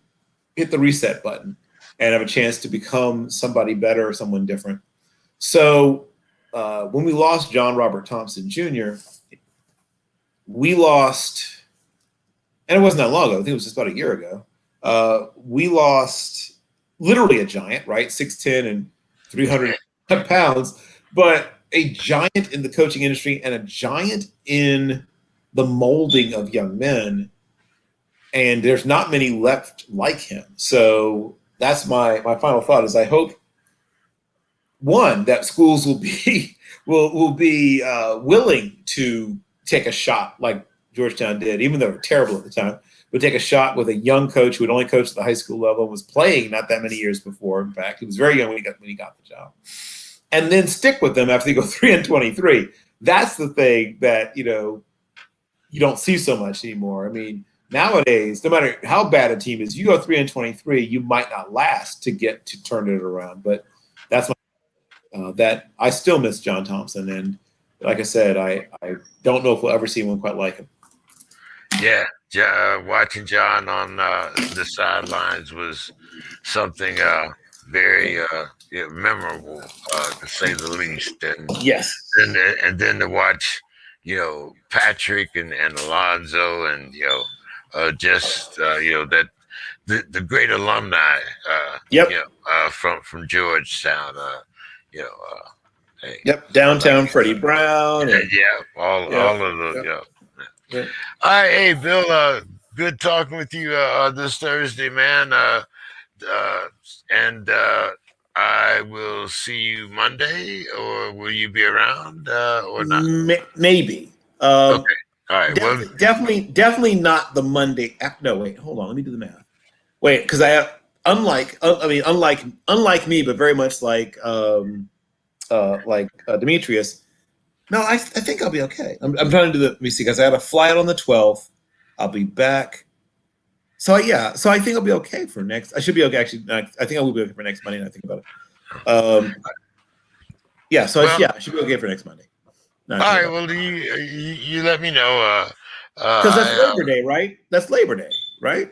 hit the reset button and have a chance to become somebody better or someone different. So when we lost John Robert Thompson Jr., we lost, and it wasn't that long ago, I think it was just about a year ago, we lost literally a giant, right? 6'10" and 300 pounds, but a giant in the coaching industry and a giant in the molding of young men. And there's not many left like him. So that's my final thought is I hope, one, that schools will be willing to take a shot like Georgetown did, even though they were terrible at the time, would take a shot with a young coach who had only coached at the high school level, was playing not that many years before. In fact, he was very young when he got the job, and then stick with them after they go 3-23. That's the thing that you don't see so much anymore. I mean, nowadays, no matter how bad a team is, you go 3-23, you might not last to get to turn it around. But that's that I still miss John Thompson, and like I said, I don't know if we'll ever see one quite like him. Yeah, watching John on the sidelines was something very memorable, to say the least. And yes, and then to watch, Patrick and Alonzo, and just that the great alumni, from Georgetown, Yep, downtown Freddie Brown. And, all of those. All right, hey Bill, good talking with you this Thursday, man. And I will see you Monday, or will you be around or not? Maybe. Okay. All right. Definitely not the Monday. No, wait, hold on. Let me do the math. Wait, because I have unlike me, but very much like Demetrius. No, I think I'll be okay. I'm trying to do let me see, because I have a flight on the 12th. I'll be back. So I think I'll be okay for next. I should be okay. Actually, I think I will be okay for next Monday. And I think about it. I should be okay for next Monday. All right. Well, you let me know. Because that's Labor Day, right? That's Labor Day, right?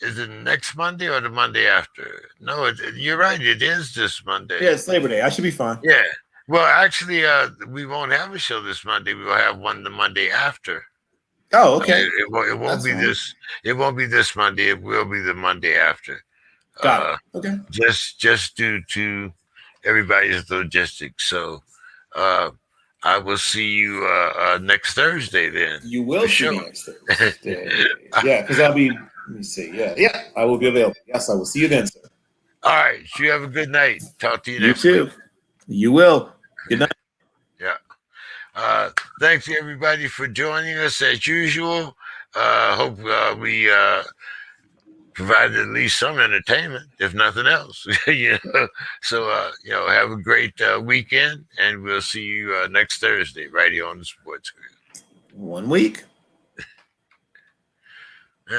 Is it next Monday or the Monday after? No, you're right. It is this Monday. Yeah, it's Labor Day. I should be fine. Yeah. Well, actually, we won't have a show this Monday. We will have one the Monday after. Oh, okay. It won't be this. It won't be this Monday. It will be the Monday after. Got it. Okay. Just due to everybody's logistics. So, I will see you next Thursday. Then you will see me next Thursday. Yeah, because I'll be. Let me see. Yeah, I will be available. Yes, I will see you then, sir. All right. So you have a good night. Talk to you You next too. week. You will. Good night. Yeah. Thanks everybody for joining us as usual. Hope we provided at least some entertainment, if nothing else. So have a great weekend, and we'll see you next Thursday right here on the Sports Grid. 1 week.